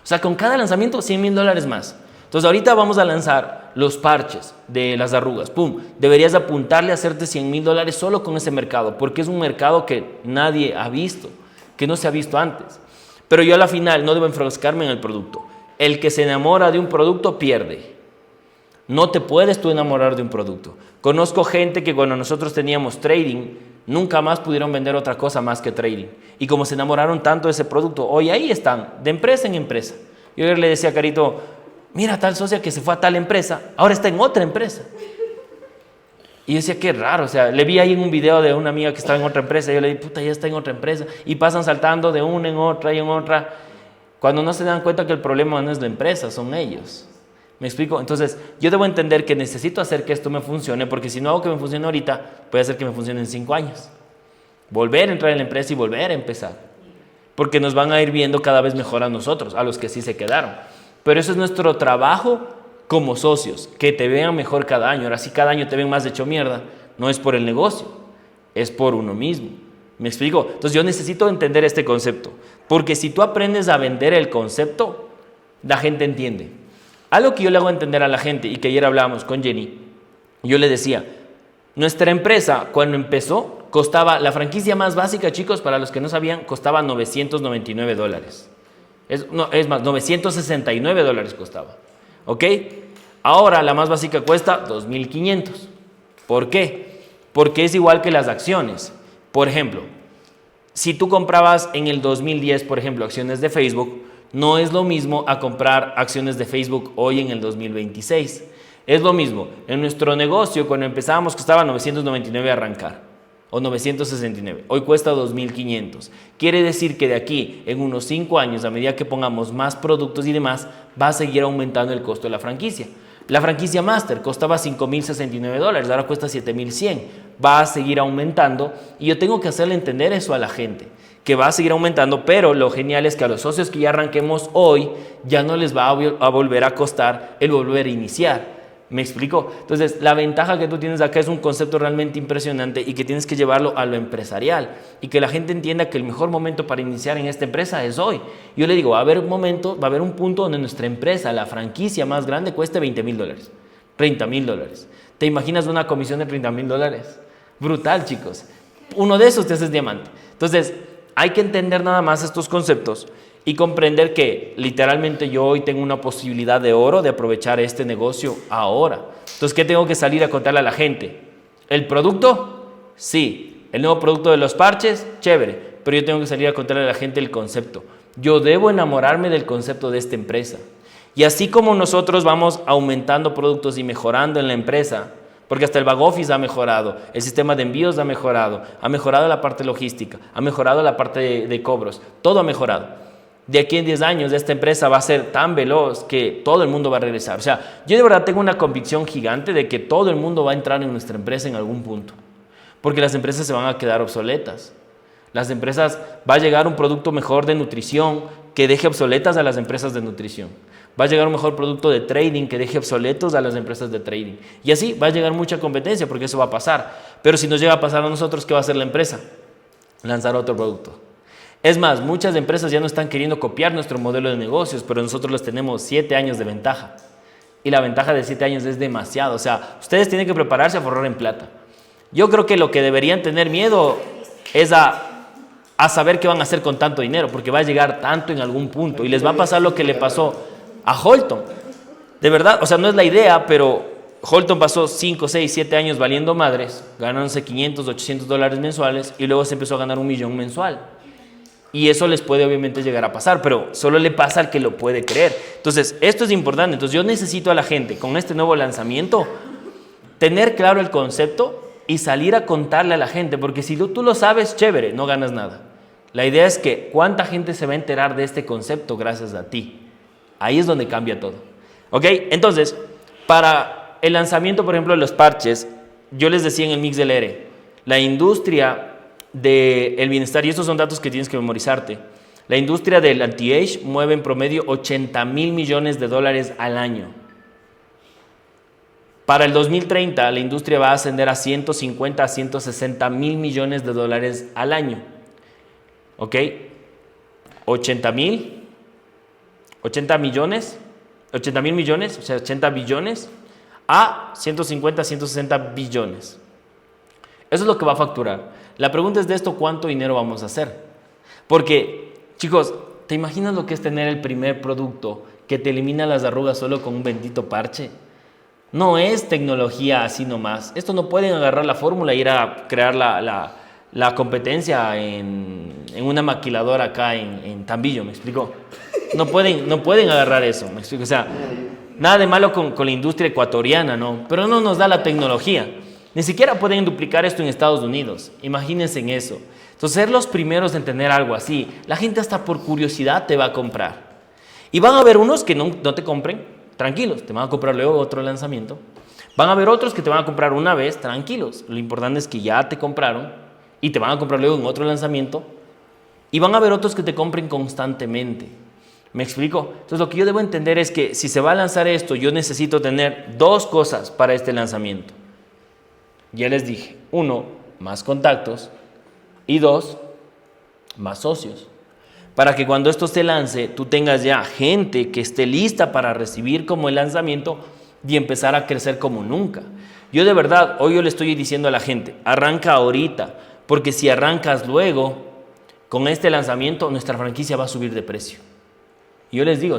O sea, con cada lanzamiento $100,000 más. Entonces ahorita vamos a lanzar los parches de las arrugas. ¡Pum! Deberías apuntarle a hacerte $100,000 solo con ese mercado, porque es un mercado que nadie ha visto, que no se ha visto antes. Pero yo a la final no debo enfrascarme en el producto. El que se enamora de un producto pierde. No te puedes tú enamorar de un producto. Conozco gente que cuando nosotros teníamos trading, nunca más pudieron vender otra cosa más que trading. Y como se enamoraron tanto de ese producto, hoy ahí están, de empresa en empresa. Yo ayer le decía a Carito, mira tal socia que se fue a tal empresa, ahora está en otra empresa. Y yo decía, qué raro, o sea, le vi ahí en un video de una amiga que estaba en otra empresa, y yo le dije, puta, ya está en otra empresa, y pasan saltando de una en otra y en otra, cuando no se dan cuenta que el problema no es la empresa, son ellos. ¿Me explico? Entonces, yo debo entender que necesito hacer que esto me funcione, porque si no hago que me funcione ahorita, puede hacer que me funcione en 5 años. Volver a entrar en la empresa y volver a empezar. Porque nos van a ir viendo cada vez mejor a nosotros, a los que sí se quedaron. Pero eso es nuestro trabajo como socios, que te vean mejor cada año. Ahora sí, cada año te ven más hecho mierda. No es por el negocio, es por uno mismo. ¿Me explico? Entonces yo necesito entender este concepto. Porque si tú aprendes a vender el concepto, la gente entiende. Algo que yo le hago entender a la gente, y que ayer hablábamos con Jenny, yo le decía, nuestra empresa cuando empezó costaba, la franquicia más básica, chicos, para los que no sabían, costaba $999. Es más, $969 costaba. ¿Ok? Ahora la más básica cuesta $2,500. ¿Por qué? Porque es igual que las acciones. Por ejemplo, si tú comprabas en el 2010, por ejemplo, acciones de Facebook, no es lo mismo a comprar acciones de Facebook hoy en el 2026. Es lo mismo. En nuestro negocio, cuando empezábamos, costaba $999 arrancar. O 969, hoy cuesta 2,500. Quiere decir que de aquí, en unos 5 años, a medida que pongamos más productos y demás, va a seguir aumentando el costo de la franquicia. La franquicia Master costaba $5,069, ahora cuesta $7,100. Va a seguir aumentando y yo tengo que hacerle entender eso a la gente, que va a seguir aumentando, pero lo genial es que a los socios que ya arranquemos hoy, ya no les va a volver a costar el volver a iniciar. ¿Me explico? Entonces, la ventaja que tú tienes acá es un concepto realmente impresionante y que tienes que llevarlo a lo empresarial y que la gente entienda que el mejor momento para iniciar en esta empresa es hoy. Yo le digo, va a haber un punto donde nuestra empresa, la franquicia más grande, cueste $20,000, $30,000. ¿Te imaginas una comisión de $30,000? Brutal, chicos. Uno de esos te haces diamante. Entonces, hay que entender nada más estos conceptos y comprender que literalmente yo hoy tengo una posibilidad de oro de aprovechar este negocio ahora. Entonces, ¿qué tengo que salir a contarle a la gente? ¿El producto? Sí. ¿El nuevo producto de los parches? Chévere. Pero yo tengo que salir a contarle a la gente el concepto. Yo debo enamorarme del concepto de esta empresa. Y así como nosotros vamos aumentando productos y mejorando en la empresa, porque hasta el back office ha mejorado, el sistema de envíos ha mejorado la parte logística, ha mejorado la parte de cobros, todo ha mejorado. De aquí en 10 años esta empresa va a ser tan veloz que todo el mundo va a regresar. O sea, yo de verdad tengo una convicción gigante de que todo el mundo va a entrar en nuestra empresa en algún punto, porque las empresas se van a quedar obsoletas. Las empresas, va a llegar un producto mejor de nutrición que deje obsoletas a las empresas de nutrición. Va a llegar un mejor producto de trading que deje obsoletos a las empresas de trading. Y así va a llegar mucha competencia porque eso va a pasar. Pero si nos llega a pasar a nosotros, ¿qué va a hacer la empresa? Lanzar otro producto. Es más, muchas empresas ya no están queriendo copiar nuestro modelo de negocios, pero nosotros les tenemos 7 años de ventaja. Y la ventaja de 7 años es demasiado. O sea, ustedes tienen que prepararse a forrar en plata. Yo creo que lo que deberían tener miedo es a saber qué van a hacer con tanto dinero, porque va a llegar tanto en algún punto y les va a pasar lo que le pasó a Holton. De verdad, o sea, no es la idea, pero Holton pasó 5, 6, 7 años valiendo madres, ganándose $500, $800 mensuales y luego se empezó a ganar $1 millón mensual. Y eso les puede obviamente llegar a pasar, pero solo le pasa al que lo puede creer. Entonces, esto es importante. Entonces, yo necesito a la gente con este nuevo lanzamiento tener claro el concepto y salir a contarle a la gente, porque si tú lo sabes, chévere, no ganas nada. La idea es que cuánta gente se va a enterar de este concepto gracias a ti. Ahí es donde cambia todo. ¿Ok? Entonces, para el lanzamiento, por ejemplo, de los parches, yo les decía en el mix del ERE, la industria del bienestar, y estos son datos que tienes que memorizarte, la industria del anti-age mueve en promedio $80,000 millones al año. Para el 2030, la industria va a ascender a 150 a 160 mil millones de dólares al año. ¿Ok? 80 mil millones, o sea, 80 billones, a 150 a 160 billones. Eso es lo que va a facturar. La pregunta es de esto, ¿cuánto dinero vamos a hacer? Porque, chicos, ¿te imaginas lo que es tener el primer producto que te elimina las arrugas solo con un bendito parche? No es tecnología así nomás. Esto no pueden agarrar la fórmula e ir a crear la competencia en una maquiladora acá en Tambillo, ¿me explico? No pueden agarrar eso, ¿me explico? O sea, nada de malo con la industria ecuatoriana, ¿no? Pero no nos da la tecnología. Ni siquiera pueden duplicar esto en Estados Unidos. Imagínense en eso. Entonces, ser los primeros en tener algo así, la gente hasta por curiosidad te va a comprar. Y van a haber unos que no te compren, tranquilos, te van a comprar luego otro lanzamiento. Van a haber otros que te van a comprar una vez, tranquilos. Lo importante es que ya te compraron y te van a comprar luego en otro lanzamiento. Y van a haber otros que te compren constantemente. ¿Me explico? Entonces, lo que yo debo entender es que si se va a lanzar esto, yo necesito tener 2 cosas para este lanzamiento. Ya les dije, 1, más contactos y 2, más socios. Para que cuando esto se lance, tú tengas ya gente que esté lista para recibir como el lanzamiento y empezar a crecer como nunca. Yo de verdad, hoy yo le estoy diciendo a la gente, arranca ahorita, porque si arrancas luego, con este lanzamiento, nuestra franquicia va a subir de precio. Y yo les digo,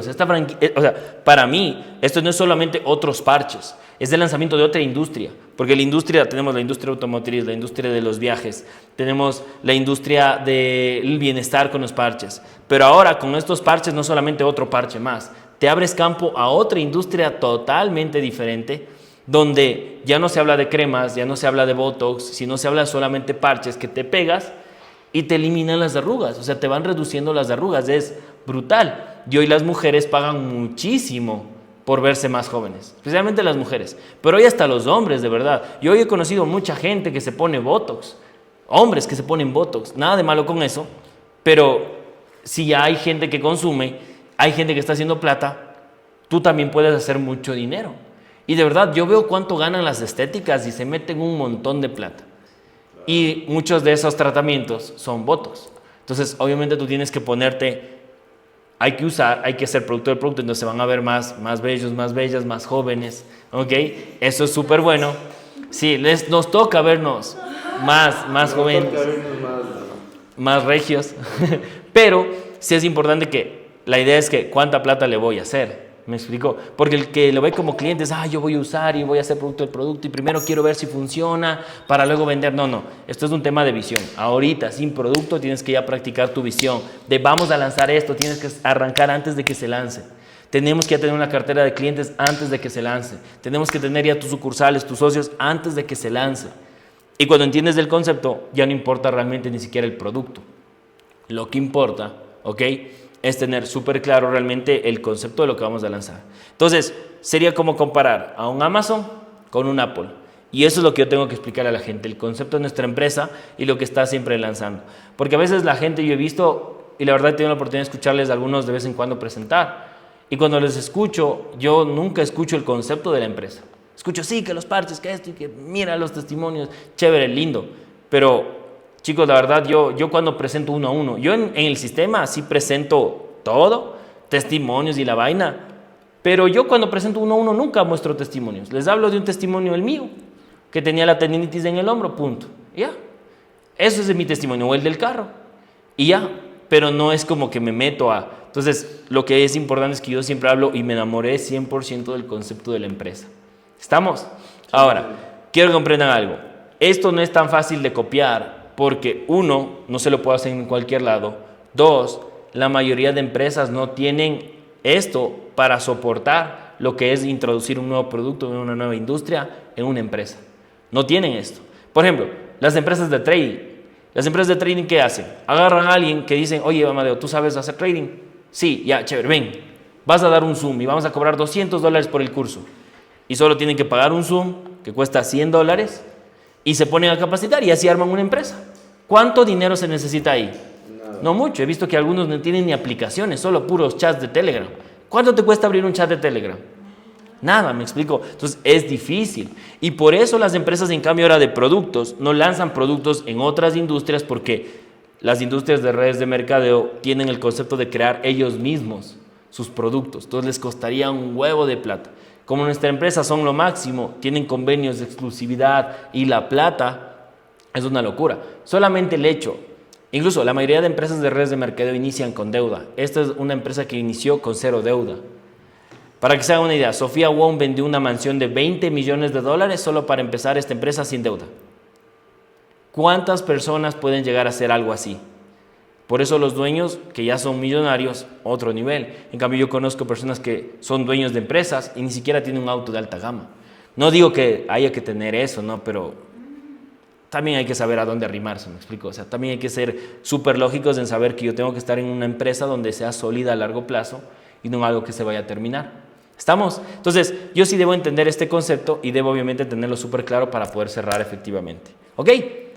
para mí, esto no es solamente otros parches, es el lanzamiento de otra industria, porque tenemos la industria automotriz, la industria de los viajes, tenemos la industria del bienestar con los parches, pero ahora con estos parches no solamente otro parche más, te abres campo a otra industria totalmente diferente, donde ya no se habla de cremas, ya no se habla de botox, sino se habla solamente parches que te pegas y te eliminan las arrugas, o sea, te van reduciendo las arrugas, es brutal. Y hoy las mujeres pagan muchísimo por verse más jóvenes, especialmente las mujeres, pero hoy hasta los hombres, de verdad. Yo hoy he conocido mucha gente que se pone botox, hombres que se ponen botox, nada de malo con eso, Pero si ya hay gente que consume, hay gente que está haciendo plata, tú también puedes hacer mucho dinero. Y de verdad, yo veo cuánto ganan las estéticas y se meten un montón de plata. Y muchos de esos tratamientos son botox. Entonces, obviamente tú tienes que ponerte, hay que ser producto del producto, entonces se van a ver más bellos, más bellas, más jóvenes, ¿ok? Eso es súper bueno. Sí, nos toca vernos más jóvenes, más regios, pero sí es importante que la idea es que cuánta plata le voy a hacer. ¿Me explico? Porque el que lo ve como cliente es, yo voy a usar y voy a hacer producto del producto y primero quiero ver si funciona para luego vender. No, esto es un tema de visión. Ahorita, sin producto, tienes que ya practicar tu visión de vamos a lanzar esto, tienes que arrancar antes de que se lance. Tenemos que ya tener una cartera de clientes antes de que se lance. Tenemos que tener ya tus sucursales, tus socios antes de que se lance. Y cuando entiendes del concepto, ya no importa realmente ni siquiera el producto. Lo que importa, ¿ok?, es tener súper claro realmente el concepto de lo que vamos a lanzar. Entonces, sería como comparar a un Amazon con un Apple. Y eso es lo que yo tengo que explicar a la gente, el concepto de nuestra empresa y lo que está siempre lanzando. Porque a veces la gente, yo he visto, y la verdad he tenido la oportunidad de escucharles a algunos de vez en cuando presentar. Y cuando les escucho, yo nunca escucho el concepto de la empresa. Escucho, sí, que los parches, que esto, y que mira los testimonios, chévere, lindo. Pero chicos, la verdad, yo cuando presento uno a uno, yo en el sistema sí presento todo, testimonios y la vaina, pero yo cuando presento uno a uno nunca muestro testimonios. Les hablo de un testimonio el mío, que tenía la tendinitis en el hombro, punto. Ya, eso es mi testimonio, o el del carro, y ya, pero no es como que me meto a... Entonces, lo que es importante es que yo siempre hablo y me enamoré 100% del concepto de la empresa. ¿Estamos? Ahora, quiero que comprendan algo. Esto no es tan fácil de copiar, porque uno, no se lo puede hacer en cualquier lado. Dos, la mayoría de empresas no tienen esto para soportar lo que es introducir un nuevo producto en una nueva industria en una empresa. No tienen esto. Por ejemplo, las empresas de trading. Las empresas de trading, ¿qué hacen? Agarran a alguien que dicen, oye, Amadeo, ¿tú sabes hacer trading? Sí, ya, chévere, ven. Vas a dar un Zoom y vamos a cobrar $200 por el curso. Y solo tienen que pagar un Zoom que cuesta $100 y se ponen a capacitar y así arman una empresa. ¿Cuánto dinero se necesita ahí? Nada. No mucho. He visto que algunos no tienen ni aplicaciones, solo puros chats de Telegram. ¿Cuánto te cuesta abrir un chat de Telegram? Nada, me explico. Entonces es difícil. Y por eso las empresas, en cambio ahora de productos, no lanzan productos en otras industrias, porque las industrias de redes de mercadeo tienen el concepto de crear ellos mismos sus productos. Entonces les costaría un huevo de plata. Como nuestra empresa son lo máximo, tienen convenios de exclusividad y la plata, es una locura. Solamente el hecho, incluso la mayoría de empresas de redes de mercadeo inician con deuda. Esta es una empresa que inició con 0 deuda. Para que se hagan una idea, Sofía Wong vendió una mansión de $20 millones solo para empezar esta empresa sin deuda. ¿Cuántas personas pueden llegar a hacer algo así? Por eso los dueños que ya son millonarios, otro nivel. En cambio yo conozco personas que son dueños de empresas y ni siquiera tienen un auto de alta gama. No digo que haya que tener eso, ¿no? Pero también hay que saber a dónde arrimarse, ¿me explico? O sea, también hay que ser súper lógicos en saber que yo tengo que estar en una empresa donde sea sólida a largo plazo y no algo que se vaya a terminar. ¿Estamos? Entonces, yo sí debo entender este concepto y debo obviamente tenerlo súper claro para poder cerrar efectivamente. ¿Ok?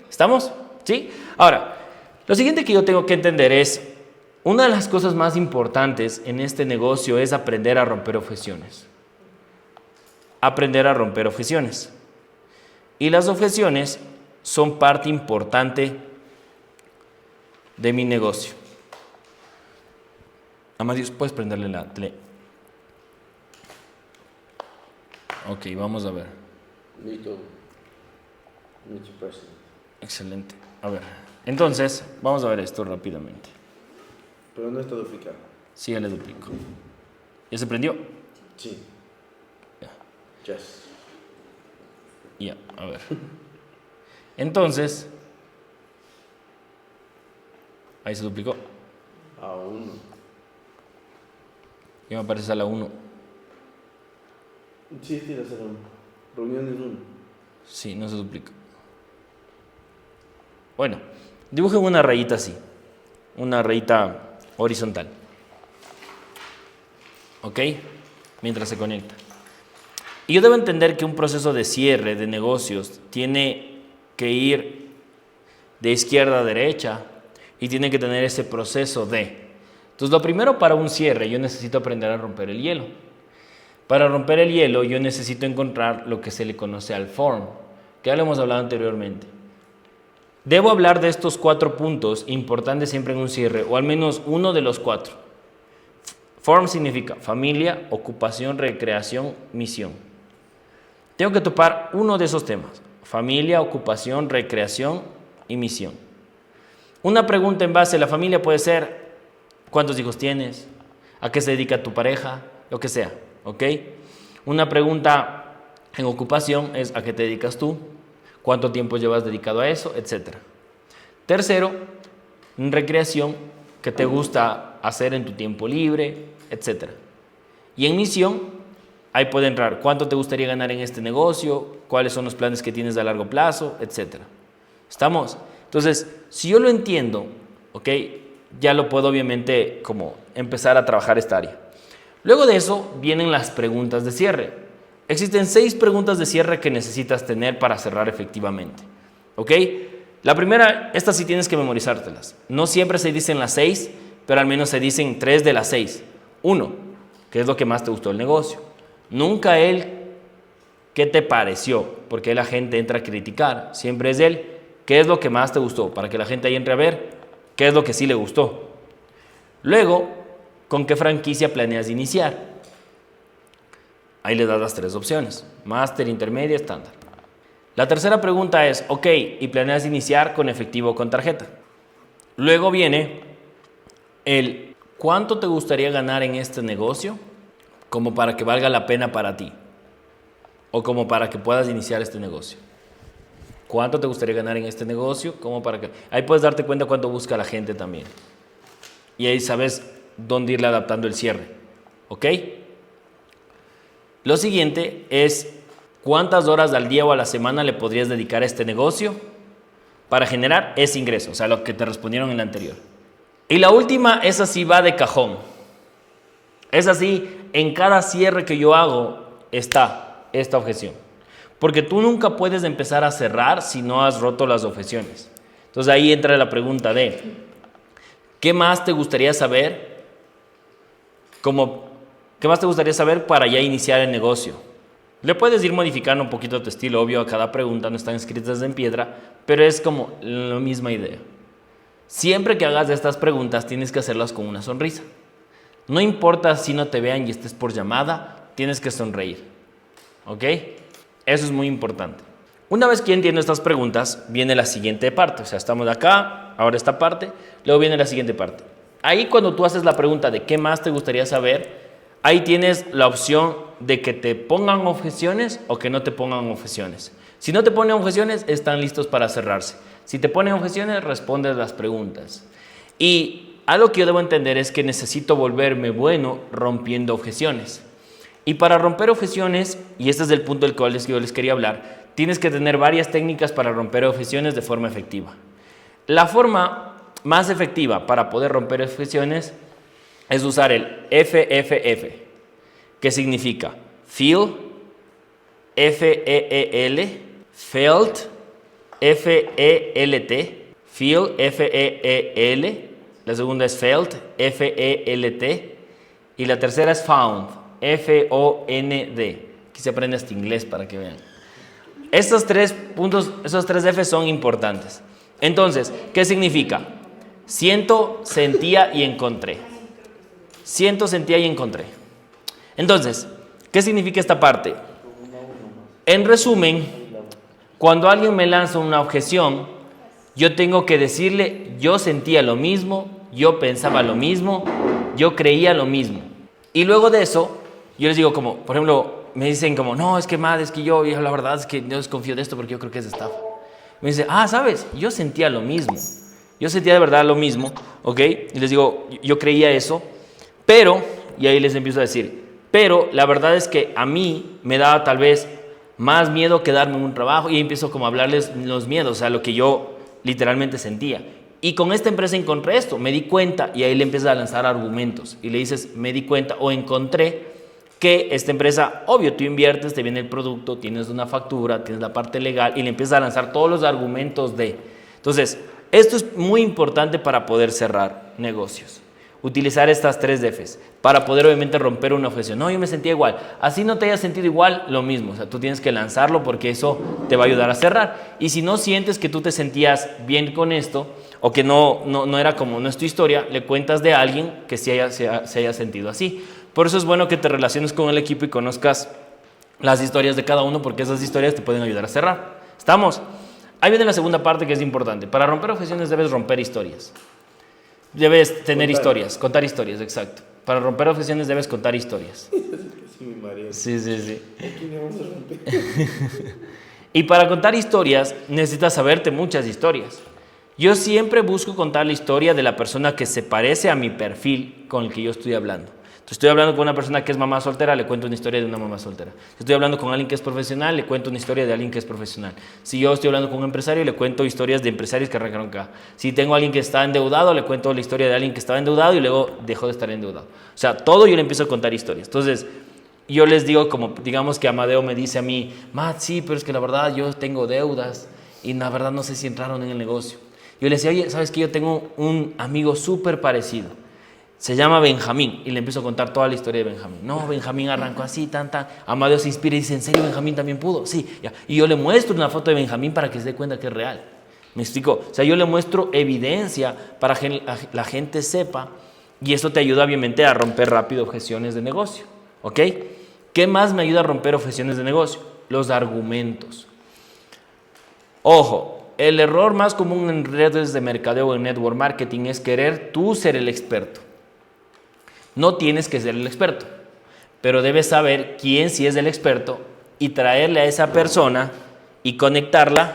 ¿Estamos? ¿Sí? Ahora, lo siguiente que yo tengo que entender es, una de las cosas más importantes en este negocio es aprender a romper objeciones. Aprender a romper objeciones. Y las objeciones son parte importante de mi negocio. Amadíos, ¿puedes prenderle la tele? Ok, vamos a ver. Listo. Mr. President. Excelente. A ver, entonces, vamos a ver esto rápidamente. Pero no está duplicado. Sí, ya le duplico. ¿Ya se prendió? Sí. Ya. Yes. Ya, a ver. Entonces, ahí se duplicó. A 1. Ya me aparece a la 1. Sí, tira 0. Reuniones 1. Sí, no se duplica. Bueno, dibujen una rayita así. Una rayita horizontal. ¿Ok? Mientras se conecta. Y yo debo entender que un proceso de cierre de negocios tiene que ir de izquierda a derecha y tiene que tener ese proceso de. Entonces, lo primero para un cierre, yo necesito aprender a romper el hielo. Para romper el hielo, yo necesito encontrar lo que se le conoce al form, que ya lo hemos hablado anteriormente. Debo hablar de estos 4 puntos importantes siempre en un cierre, o al menos uno de los 4. Form significa familia, ocupación, recreación, misión. Tengo que topar uno de esos temas: familia, ocupación, recreación y misión. Una pregunta en base a la familia puede ser: ¿cuántos hijos tienes? ¿A qué se dedica tu pareja? Lo que sea, ¿ok? Una pregunta en ocupación es: ¿a qué te dedicas tú? ¿Cuánto tiempo llevas dedicado a eso? Etcétera. Tercero, en recreación, ¿qué te gusta hacer en tu tiempo libre? Etcétera. Y en misión, ahí puede entrar: ¿cuánto te gustaría ganar en este negocio? ¿Cuáles son los planes que tienes a largo plazo? Etcétera. ¿Estamos? Entonces, si yo lo entiendo, ¿ok?, ya lo puedo obviamente como empezar a trabajar esta área. Luego de eso vienen las preguntas de cierre. Existen 6 preguntas de cierre que necesitas tener para cerrar efectivamente, ¿ok? La primera, estas sí tienes que memorizártelas. No siempre se dicen las 6, pero al menos se dicen 3 de las 6. 1, ¿qué es lo que más te gustó del negocio? Nunca el ¿qué te pareció? Porque la gente entra a criticar. Siempre es el ¿qué es lo que más te gustó? Para que la gente ahí entre a ver qué es lo que sí le gustó. Luego, ¿con qué franquicia planeas iniciar? Ahí le das las 3 opciones: máster, intermedia, estándar. La tercera pregunta es: ok, ¿y planeas iniciar con efectivo o con tarjeta? Luego viene el ¿cuánto te gustaría ganar en este negocio como para que valga la pena para ti? O como para que puedas iniciar este negocio. ¿Cuánto te gustaría ganar en este negocio? Como para que. Ahí puedes darte cuenta cuánto busca la gente también. Y ahí sabes dónde irle adaptando el cierre. ¿Ok? Lo siguiente es: ¿cuántas horas al día o a la semana le podrías dedicar a este negocio para generar ese ingreso? O sea, lo que te respondieron en la anterior. Y la última, esa sí va de cajón. Es así, en cada cierre que yo hago está esta objeción. Porque tú nunca puedes empezar a cerrar si no has roto las objeciones. Entonces ahí entra la pregunta de ¿qué más te gustaría saber? ¿Qué más te gustaría saber para ya iniciar el negocio? Le puedes ir modificando un poquito tu estilo, obvio, a cada pregunta, no están escritas en piedra, pero es como la misma idea. Siempre que hagas estas preguntas tienes que hacerlas con una sonrisa. No importa si no te vean y estés por llamada, tienes que sonreír. ¿Ok? Eso es muy importante. Una vez que entiendo estas preguntas, viene la siguiente parte. O sea, estamos acá, ahora esta parte, luego viene la siguiente parte. Ahí cuando tú haces la pregunta de qué más te gustaría saber, ahí tienes la opción de que te pongan objeciones o que no te pongan objeciones. Si no te ponen objeciones, están listos para cerrarse. Si te ponen objeciones, respondes las preguntas. Y algo que yo debo entender es que necesito volverme bueno rompiendo objeciones. Y para romper objeciones, y este es el punto del cual yo les quería hablar, tienes que tener varias técnicas para romper objeciones de forma efectiva. La forma más efectiva para poder romper objeciones es usar el FFF, que significa feel, F-E-E-L, felt, F-E-L-T, feel, F-E-E-L, la segunda es felt, F-E-L-T, y la tercera es found, F-O-N-D. Aquí se aprende hasta inglés para que vean. Estos 3 puntos, esos 3 F son importantes. Entonces, ¿qué significa? Siento, sentía y encontré. Siento, sentía y encontré. Entonces, ¿qué significa esta parte? En resumen, cuando alguien me lanza una objeción, yo tengo que decirle: yo sentía lo mismo, yo pensaba lo mismo, yo creía lo mismo. Y luego de eso, yo les digo como, por ejemplo, me dicen como, no, es que madre, es que yo la verdad es que yo desconfío de esto porque yo creo que es estafa. Me dice, ¿sabes? Yo sentía lo mismo. Yo sentía de verdad lo mismo, ¿ok? Y les digo, yo creía eso, pero, y ahí les empiezo a decir, pero la verdad es que a mí me daba tal vez más miedo quedarme en un trabajo, y ahí empiezo como a hablarles los miedos, o sea, lo que yo literalmente sentía. Y con esta empresa encontré esto, me di cuenta, y ahí le empiezas a lanzar argumentos, y le dices, me di cuenta o encontré que esta empresa, obvio, tú inviertes, te viene el producto, tienes una factura, tienes la parte legal, y le empiezas a lanzar todos los argumentos de. Entonces, Esto es muy importante para poder cerrar negocios. Utilizar estas 3 Ds para poder obviamente romper una objeción. No, yo me sentía igual. Así no te hayas sentido igual, lo mismo. O sea, tú tienes que lanzarlo porque eso te va a ayudar a cerrar. Y si no sientes que tú te sentías bien con esto o que no era como, no es tu historia, le cuentas de alguien que se haya sentido así. Por eso es bueno que te relaciones con el equipo y conozcas las historias de cada uno porque esas historias te pueden ayudar a cerrar. ¿Estamos? Ahí viene la segunda parte que es importante. Para romper objeciones debes romper historias. Debes tener historias, contar historias, exacto. Para romper objeciones debes contar historias. Sí, mi marido. Sí. Aquí le vamos a romper. Y para contar historias necesitas saberte muchas historias. Yo siempre busco contar la historia de la persona que se parece a mi perfil con el que yo estoy hablando. Si estoy hablando con una persona que es mamá soltera, le cuento una historia de una mamá soltera. Si estoy hablando con alguien que es profesional, le cuento una historia de alguien que es profesional. Si yo estoy hablando con un empresario, le cuento historias de empresarios que arrancaron acá. Si tengo a alguien que está endeudado, le cuento la historia de alguien que estaba endeudado y luego dejó de estar endeudado. O sea, todo yo le empiezo a contar historias. Entonces, yo les digo, como digamos que Amadeo me dice a mí, Matt, sí, pero es que la verdad yo tengo deudas y la verdad no sé si entraron en el negocio. Yo le decía, oye, ¿sabes qué? Yo tengo un amigo súper parecido. Se llama Benjamín y le empiezo a contar toda la historia de Benjamín. No, Benjamín arrancó así, tan. Amadeo se inspira y dice, ¿en serio Benjamín también pudo? Sí, ya. Y yo le muestro una foto de Benjamín para que se dé cuenta que es real. ¿Me explico? O sea, yo le muestro evidencia para que la gente sepa y esto te ayuda obviamente a romper rápido objeciones de negocio. ¿Ok? ¿Qué más me ayuda a romper objeciones de negocio? Los argumentos. Ojo, el error más común en redes de mercadeo o en network marketing es querer tú ser el experto. No tienes que ser el experto, pero debes saber quién sí es el experto y traerle a esa persona y conectarla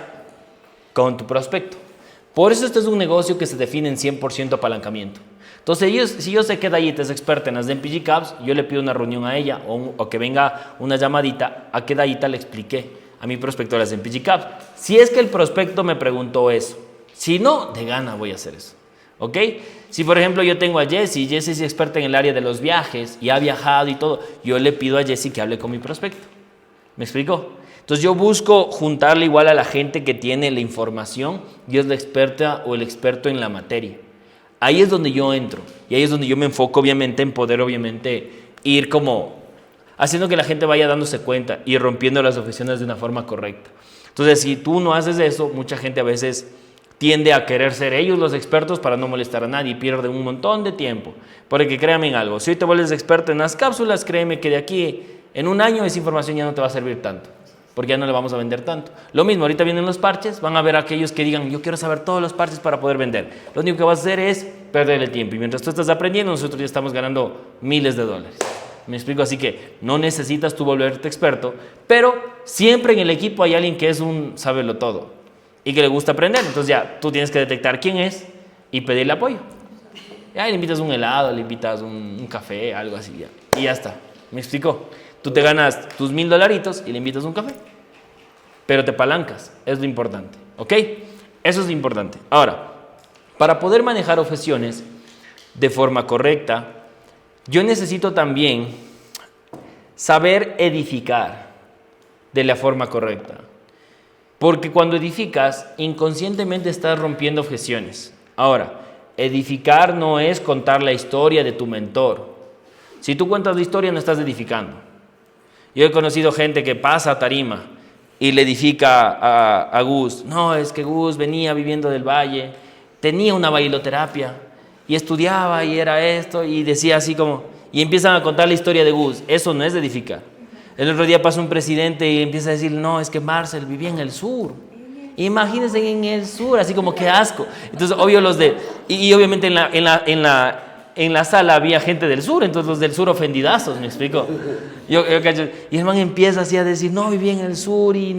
con tu prospecto. Por eso este es un negocio que se define en 100% apalancamiento. Entonces, si yo sé que Dayita es experta en las de MPG Caps, yo le pido una reunión a ella o que venga una llamadita a que Dayita le explique a mi prospecto las de MPG Caps. Si es que el prospecto me preguntó eso, si no, de gana voy a hacer eso. ¿Ok? Si por ejemplo yo tengo a Jessie es experta en el área de los viajes y ha viajado y todo, yo le pido a Jessie que hable con mi prospecto. ¿Me explico? Entonces yo busco juntarle igual a la gente que tiene la información y es la experta o el experto en la materia. Ahí es donde yo entro y ahí es donde yo me enfoco obviamente en poder obviamente ir como haciendo que la gente vaya dándose cuenta y rompiendo las objeciones de una forma correcta. Entonces si tú no haces eso, mucha gente a veces tiende a querer ser ellos los expertos para no molestar a nadie y pierde un montón de tiempo. Porque créame en algo, si hoy te vuelves experto en las cápsulas, créeme que de aquí en un año esa información ya no te va a servir tanto, porque ya no le vamos a vender tanto. Lo mismo, ahorita vienen los parches, van a ver aquellos que digan, yo quiero saber todos los parches para poder vender. Lo único que vas a hacer es perder el tiempo y mientras tú estás aprendiendo, nosotros ya estamos ganando miles de dólares. ¿Me explico? Así que no necesitas tú volverte experto, pero siempre en el equipo hay alguien que es un sábelo todo y que le gusta aprender. Entonces ya tú tienes que detectar quién es y pedirle apoyo. Ya le invitas un helado, le invitas un café, algo así ya. Y ya está. ¿Me explico? Tú te ganas tus $1000 y le invitas un café. Pero te palancas. Es lo importante. ¿Ok? Eso es lo importante. Ahora, para poder manejar objeciones de forma correcta, yo necesito también saber edificar de la forma correcta. Porque cuando edificas, inconscientemente estás rompiendo objeciones. Ahora, edificar no es contar la historia de tu mentor. Si tú cuentas la historia, no estás edificando. Yo he conocido gente que pasa a tarima y le edifica a Gus. No, es que Gus venía viviendo del Valle, tenía una bailoterapia y estudiaba y era esto y decía así como... Y empiezan a contar la historia de Gus. Eso no es edificar. El otro día pasa un presidente y empieza a decir, no, es que Marcel vivía en el sur. Imagínense en el sur, así como que asco. Entonces, obvio los de... Y obviamente en la sala había gente del sur, entonces los del sur ofendidazos, ¿me explico? Y el man empieza así a decir, no, vivía en el sur y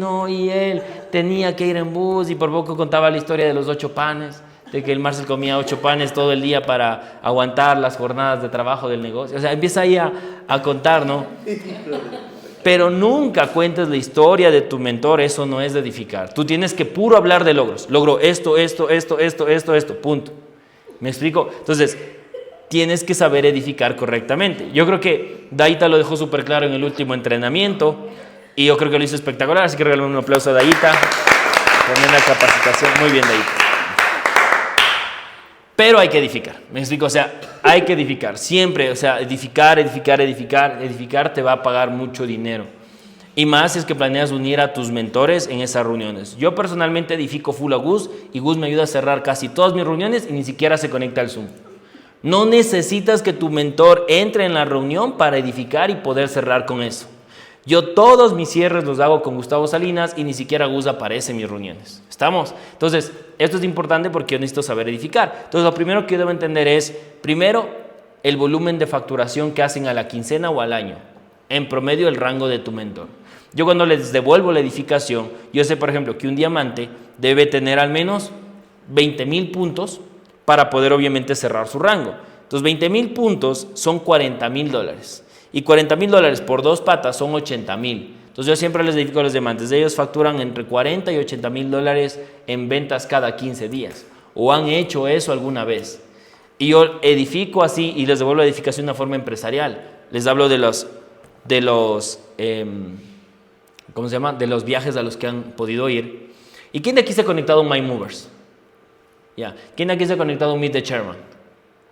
él tenía que ir en bus y por poco contaba la historia de los 8 panes, de que el Marcel comía 8 panes todo el día para aguantar las jornadas de trabajo del negocio. O sea, empieza ahí a contar, ¿no? Pero nunca cuentes la historia de tu mentor, eso no es de edificar. Tú tienes que puro hablar de logros. Logro esto, punto. ¿Me explico? Entonces, tienes que saber edificar correctamente. Yo creo que Dayita lo dejó súper claro en el último entrenamiento y yo creo que lo hizo espectacular, así que regálame un aplauso a Dayita. Tremenda capacitación. Muy bien, Dayita. Pero hay que edificar, me explico, o sea, hay que edificar, siempre, o sea, edificar te va a pagar mucho dinero. Y más si es que planeas unir a tus mentores en esas reuniones. Yo personalmente edifico full a Gus y Gus me ayuda a cerrar casi todas mis reuniones y ni siquiera se conecta al Zoom. No necesitas que tu mentor entre en la reunión para edificar y poder cerrar con eso. Yo todos mis cierres los hago con Gustavo Salinas y ni siquiera Gus aparece en mis reuniones. ¿Estamos? Entonces, esto es importante porque yo necesito saber edificar. Entonces, lo primero que yo debo entender es, primero, el volumen de facturación que hacen a la quincena o al año. En promedio, el rango de tu mentor. Yo cuando les devuelvo la edificación, yo sé, por ejemplo, que un diamante debe tener al menos 20,000 puntos para poder, obviamente, cerrar su rango. Entonces, 20,000 puntos son $40,000. Y $40,000 por 2 patas son 80,000. Entonces yo siempre les edifico a los diamantes. Ellos facturan entre 40 y 80,000 dólares en ventas cada 15 días. O han hecho eso alguna vez. Y yo edifico así y les devuelvo la edificación de una forma empresarial. Les hablo de los ¿cómo se llama? De los viajes a los que han podido ir. ¿Y quién de aquí se ha conectado a un MyMovers? Ya. ¿Quién de aquí se ha conectado a un Meet the Chairman?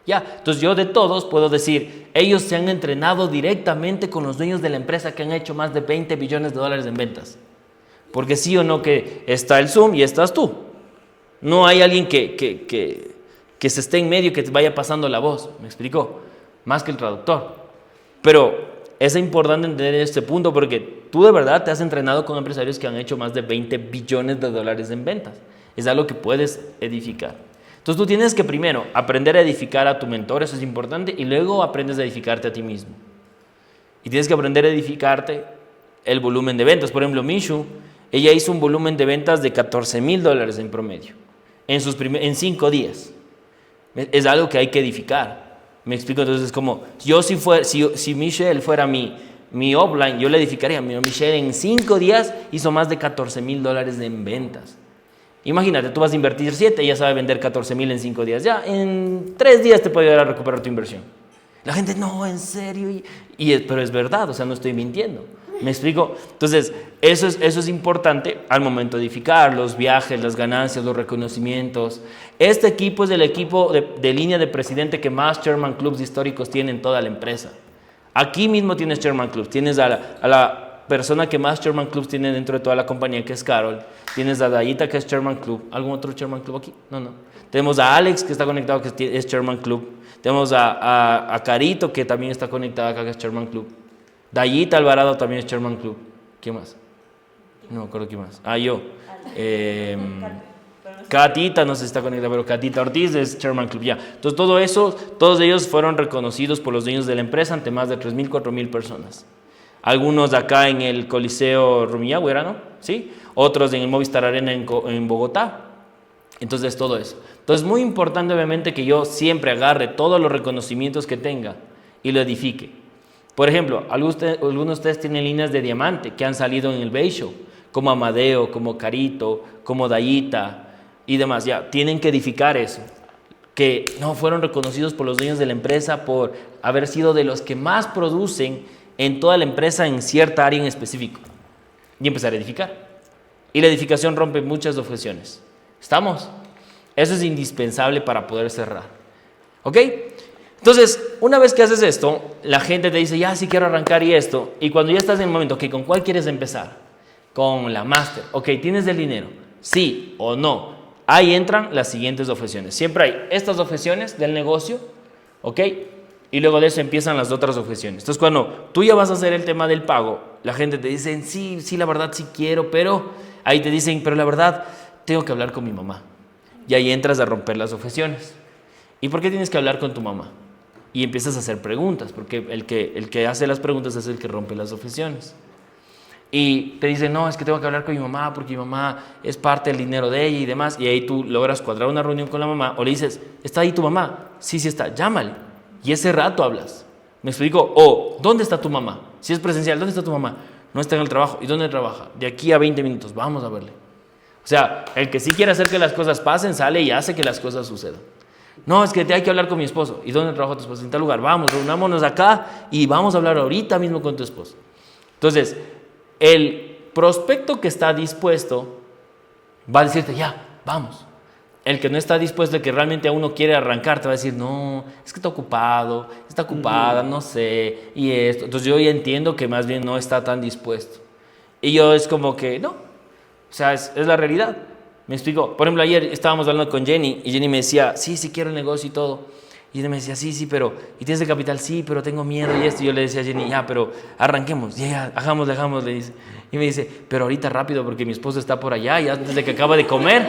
Ya, entonces yo de todos puedo decir, ellos se han entrenado directamente con los dueños de la empresa que han hecho más de 20 billones de dólares en ventas. Porque sí o no que está el Zoom y estás tú. No hay alguien que se esté en medio, que te vaya pasando la voz, ¿me explico? Más que el traductor. Pero es importante entender este punto porque tú de verdad te has entrenado con empresarios que han hecho más de 20 billones de dólares en ventas. Es algo que puedes edificar. Entonces tú tienes que primero aprender a edificar a tu mentor, eso es importante, y luego aprendes a edificarte a ti mismo. Y tienes que aprender a edificarte el volumen de ventas. Por ejemplo, Mishu, ella hizo un volumen de ventas de $14,000 en promedio, en 5 días. Es algo que hay que edificar. ¿Me explico? Entonces es como, si Michelle fuera mi upline, yo le edificaría. Mira, Michelle en 5 días hizo más de $14,000 en ventas. Imagínate, tú vas a invertir 7, ella sabe vender 14,000 en 5 días. Ya, en 3 días te puede ayudar a recuperar tu inversión. La gente, no, en serio. Pero es verdad, o sea, no estoy mintiendo. ¿Me explico? Entonces, eso es importante al momento de edificar, los viajes, las ganancias, los reconocimientos. Este equipo es el equipo de línea de presidente que más Chairman Clubs históricos tiene en toda la empresa. Aquí mismo tienes Chairman Clubs, tienes a la persona que más Chairman Clubs tiene dentro de toda la compañía, que es Carol. Tienes a Dayita, que es Chairman Club. ¿Algún otro Chairman Club aquí? No. Tenemos a Alex, que está conectado, que es Chairman Club. Tenemos a Carito, que también está conectada acá, que es Chairman Club. Dayita Alvarado también es Chairman Club. ¿Quién más? No me acuerdo quién más. Yo. Catita no se está conectada, pero Catita Ortiz es Chairman Club. Ya. Entonces todo eso, todos ellos fueron reconocidos por los dueños de la empresa ante más de 3,000, 4,000 personas. Algunos acá en el Coliseo Rumiñahui, ¿no? ¿Sí? Otros en el Movistar Arena en Bogotá. Entonces, todo eso. Entonces, muy importante, obviamente, que yo siempre agarre todos los reconocimientos que tenga y lo edifique. Por ejemplo, algunos de ustedes tienen líneas de diamante que han salido en el Bay Show, como Amadeo, como Carito, como Dayita y demás. Ya, tienen que edificar eso. Que no fueron reconocidos por los dueños de la empresa por haber sido de los que más producen en toda la empresa en cierta área en específico. Y empezar a edificar. Y la edificación rompe muchas objeciones. ¿Estamos? Eso es indispensable para poder cerrar. ¿Ok? Entonces, una vez que haces esto, la gente te dice, ya sí quiero arrancar y esto. Y cuando ya estás en el momento, ok, ¿con cuál quieres empezar? Con la Master. Ok, ¿tienes el dinero? Sí o no. Ahí entran las siguientes objeciones. Siempre hay estas objeciones del negocio, ¿ok? Y luego de eso empiezan las otras objeciones. Entonces, cuando tú ya vas a hacer el tema del pago, la gente te dice, sí, la verdad sí quiero, pero ahí te dicen, pero la verdad tengo que hablar con mi mamá. Y ahí entras a romper las objeciones. ¿Y por qué tienes que hablar con tu mamá? Y empiezas a hacer preguntas, porque el que hace las preguntas es el que rompe las objeciones. Y te dicen, no, es que tengo que hablar con mi mamá porque mi mamá es parte del dinero de ella y demás. Y ahí tú logras cuadrar una reunión con la mamá o le dices, ¿está ahí tu mamá? Sí está, llámale. Y ese rato hablas. ¿Me explico? O, ¿dónde está tu mamá? Si es presencial, ¿dónde está tu mamá? No está en el trabajo. ¿Y dónde trabaja? De aquí a 20 minutos, vamos a verle. O sea, el que sí quiere hacer que las cosas pasen, sale y hace que las cosas sucedan. No, es que te hay que hablar con mi esposo. ¿Y dónde trabaja tu esposo? En tal lugar. Vamos, reunámonos acá y vamos a hablar ahorita mismo con tu esposo. Entonces, el prospecto que está dispuesto va a decirte, ya, vamos. El que no está dispuesto, el que realmente aún no quiere arrancar, te va a decir, no, es que está ocupado, está ocupada, no sé, y esto. Entonces yo ya entiendo que más bien no está tan dispuesto. Y yo es como que, no, o sea, es la realidad. Me explico. Por ejemplo, ayer estábamos hablando con Jenny y Jenny me decía, sí, sí quiero el negocio y todo. Y Jenny me decía, sí, sí, pero, ¿y tienes el capital? Sí, pero tengo miedo y esto. Y yo le decía a Jenny, ya, pero arranquemos, ya, hagamos, le dice. Y me dice, pero ahorita rápido porque mi esposo está por allá y antes de que acaba de comer.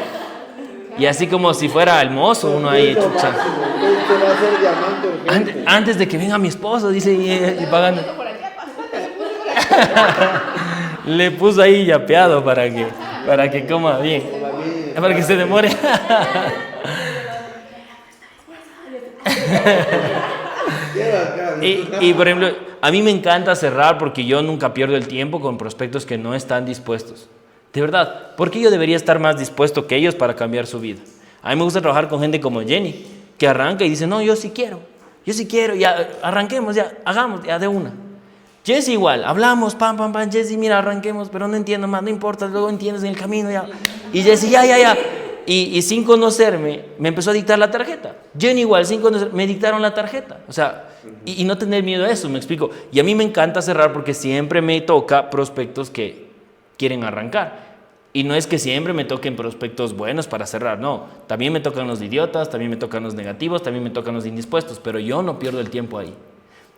Y así como si fuera el mozo, uno ahí, chucha. Antes de que venga mi esposo, dice, y pagando. Le puso ahí yapeado para que coma bien, para que se demore. Y por ejemplo, a mí me encanta cerrar porque yo nunca pierdo el tiempo con prospectos que no están dispuestos. De verdad, ¿por qué yo debería estar más dispuesto que ellos para cambiar su vida? A mí me gusta trabajar con gente como Jenny, que arranca y dice, no, yo sí quiero, ya arranquemos, ya hagamos, ya de una. Jesse igual, hablamos, pam, Jesse, mira, arranquemos, pero no entiendo más, no importa, luego entiendes en el camino ya. Y Jesse, ya. Y sin conocerme, me empezó a dictar la tarjeta. Jenny igual, sin conocerme, me dictaron la tarjeta. O sea, y no tener miedo a eso, me explico. Y a mí me encanta cerrar porque siempre me toca prospectos que quieren arrancar. Y no es que siempre me toquen prospectos buenos para cerrar, no. También me tocan los idiotas, también me tocan los negativos, también me tocan los indispuestos, pero yo no pierdo el tiempo ahí.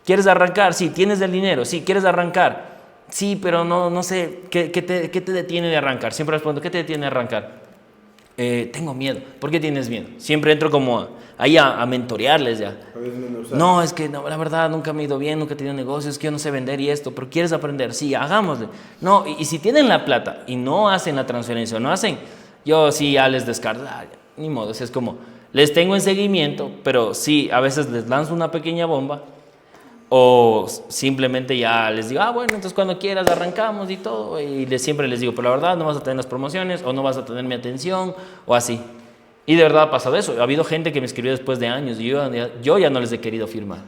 ¿Quieres arrancar? Sí. ¿Tienes el dinero? Sí. ¿Quieres arrancar? Sí, pero no sé, ¿qué te detiene de arrancar? Siempre respondo, ¿qué te detiene de arrancar? Tengo miedo. ¿Por qué tienes miedo? Siempre entro como ahí a mentorearles ya. No, es que no, la verdad nunca me he ido bien, nunca he tenido negocios, es que yo no sé vender y esto, pero ¿quieres aprender? Sí, hagámosle. No, y si tienen la plata y no hacen la transferencia, no hacen, yo sí ya les descarto, ni modo, es como, les tengo en seguimiento, pero sí, a veces les lanzo una pequeña bomba o simplemente ya les digo, bueno, entonces cuando quieras arrancamos y todo, y siempre les digo, pero la verdad no vas a tener las promociones o no vas a tener mi atención o así. Y de verdad ha pasado eso. Ha habido gente que me escribió después de años y yo ya no les he querido firmar.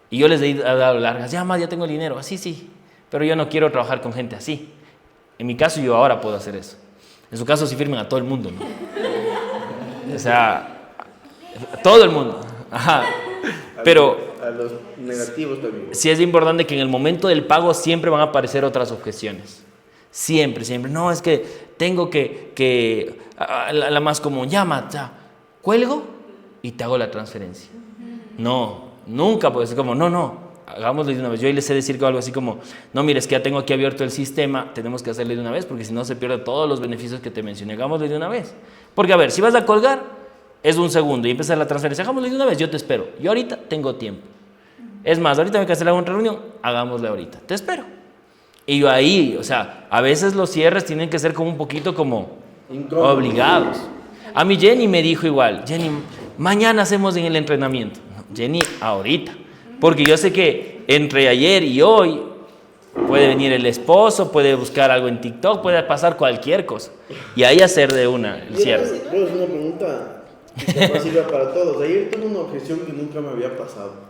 Y yo les he dado largas, ya tengo el dinero, así sí, pero yo no quiero trabajar con gente así. En mi caso yo ahora puedo hacer eso. En su caso sí firmen a todo el mundo, ¿no? O sea, todo el mundo. Ajá. Pero a los negativos también. Sí es importante que en el momento del pago siempre van a aparecer otras objeciones. Siempre. No, es que tengo que la más común, llama, cuelgo y te hago la transferencia. No, nunca puede ser como, no, hagámoslo de una vez. Yo ahí les sé decir algo así como, no, mire, es que ya tengo aquí abierto el sistema, tenemos que hacerlo de una vez porque si no se pierden todos los beneficios que te mencioné. Hagámoslo de una vez. Porque a ver, si vas a colgar, es un segundo y empezar la transferencia, hagámoslo de una vez, yo te espero. Yo ahorita tengo tiempo. Es más, ahorita me voy a hacer otra reunión, hagámosla ahorita, te espero. Y yo ahí, o sea, a veces los cierres tienen que ser como un poquito como obligados. A mí Jenny me dijo igual, Jenny, mañana hacemos en el entrenamiento. No, Jenny, ahorita. Porque yo sé que entre ayer y hoy puede venir el esposo, puede buscar algo en TikTok, puede pasar cualquier cosa. Y ahí hacer de una el cierre. Es una pregunta que capaz sirva para todos. Ayer tuve una objeción que nunca me había pasado.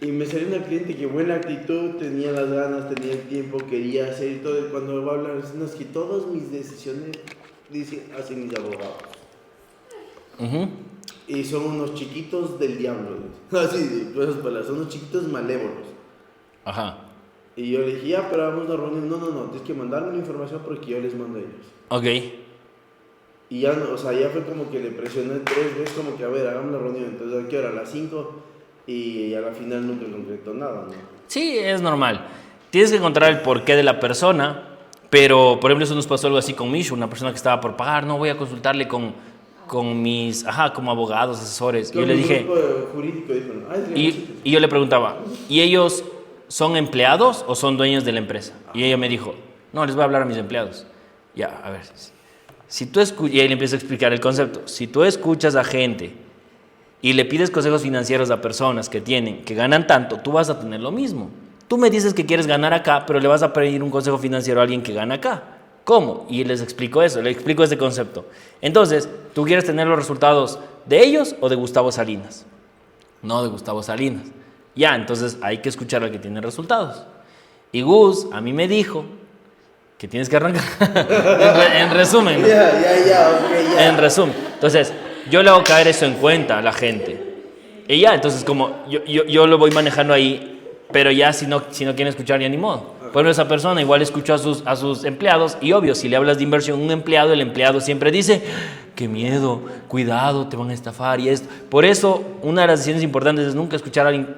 Y me salió una cliente que buena actitud, tenía las ganas, tenía el tiempo, quería hacer y todo. Y cuando va a hablar, es que todas mis decisiones hacen mis abogados. Y son unos chiquitos del diablo. Así, de esas palabras, son unos chiquitos malévolos. Ajá. Y yo le dije, pero vamos a una reunión. No, tienes que mandarme la información porque yo les mando a ellos. Ok. Y ya, ya fue como que le presioné 3 veces, como que, a ver, hagamos la reunión. Entonces, ¿a qué hora? A las 5. Y a la final nunca concretó nada, ¿no? Sí, es normal. Tienes que encontrar el porqué de la persona, pero, por ejemplo, eso nos pasó algo así con Mishu, una persona que estaba por pagar, no voy a consultarle con mis, como abogados, asesores. Yo le dije... Jurídico, dijo, y yo le preguntaba, ¿y ellos son empleados o son dueños de la empresa? Y ella me dijo, no, les voy a hablar a mis empleados. Ya, a ver, si tú escuchas, y ahí le empiezo a explicar el concepto, si tú escuchas a gente y le pides consejos financieros a personas que ganan tanto, tú vas a tener lo mismo. Tú me dices que quieres ganar acá, pero le vas a pedir un consejo financiero a alguien que gana acá. ¿Cómo? Y les explico eso, les explico ese concepto. Entonces, ¿tú quieres tener los resultados de ellos o de Gustavo Salinas? No, de Gustavo Salinas. Ya, entonces hay que escuchar al que tiene resultados. Y Gus a mí me dijo que tienes que arrancar. En resumen, ¿no? Ya. En resumen. Entonces, yo le hago caer eso en cuenta a la gente. Y ya, entonces como yo lo voy manejando ahí, pero ya si no quieren escuchar, ya ni modo. Por ejemplo, esa persona igual escuchó a sus empleados y obvio, si le hablas de inversión a un empleado, el empleado siempre dice, qué miedo, cuidado, te van a estafar y esto. Por eso, una de las decisiones importantes es nunca escuchar a alguien,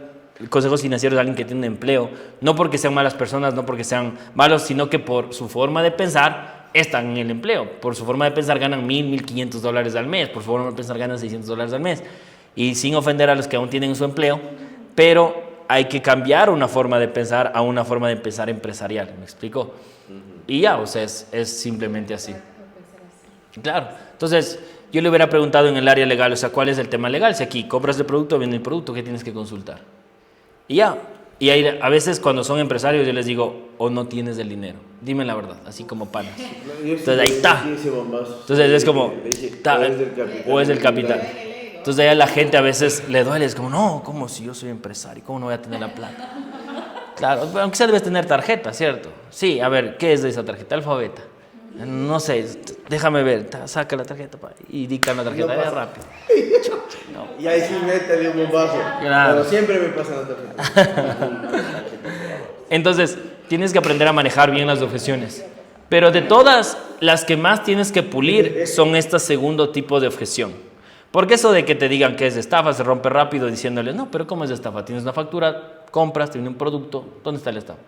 consejos financieros de alguien que tiene un empleo, no porque sean malas personas, no porque sean malos, sino que por su forma de pensar están en el empleo. Por su forma de pensar ganan $1,000, $1,500 al mes, por su forma de pensar ganan $600 al mes. Y sin ofender a los que aún tienen su empleo, pero hay que cambiar una forma de pensar a una forma de pensar empresarial, ¿me explico? Y ya, o sea, es simplemente así. Claro, entonces yo le hubiera preguntado en el área legal, o sea, ¿cuál es el tema legal? Si aquí compras el producto, vende el producto, ¿qué tienes que consultar? Y ya, y ahí, a veces cuando son empresarios yo les digo, o no tienes el dinero, dime la verdad, así como panas. Entonces ahí está. Entonces es como, o es del capital. Entonces ahí a la gente a veces le duele, es como, no, ¿cómo si yo soy empresario? ¿Cómo no voy a tener la plata? Claro, aunque sea debes tener tarjeta, ¿cierto? Sí, a ver, ¿qué es de esa tarjeta? Alfabeta. No sé, déjame ver, saca la tarjeta y dicta la tarjeta, no rápido. No. Y ahí sí métele un bombazo. Claro. Pero siempre me pasa la tarjeta. Entonces, tienes que aprender a manejar bien las objeciones. Pero de todas, las que más tienes que pulir son este segundo tipo de objeción. Porque eso de que te digan que es estafa se rompe rápido diciéndoles, no, pero ¿cómo es estafa? Tienes una factura, compras, tienes un producto, ¿dónde está la estafa?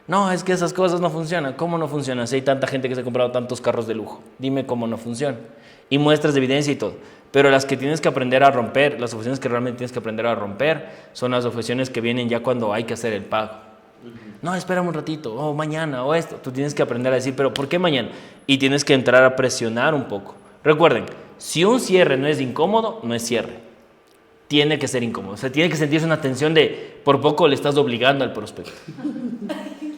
No, es que esas cosas no funcionan. ¿Cómo no funcionan? Si hay tanta gente que se ha comprado tantos carros de lujo, dime cómo no funciona. Y muestras de evidencia y todo. Pero las que tienes que aprender a romper, las objeciones que realmente tienes que aprender a romper, son las objeciones que vienen ya cuando hay que hacer el pago. No, espérame un ratito, o mañana, o esto. Tú tienes que aprender a decir, pero ¿por qué mañana? Y tienes que entrar a presionar un poco. Recuerden, si un cierre no es incómodo, no es cierre. Tiene que ser incómodo. O sea, tiene que sentirse una tensión de, por poco le estás obligando al prospecto.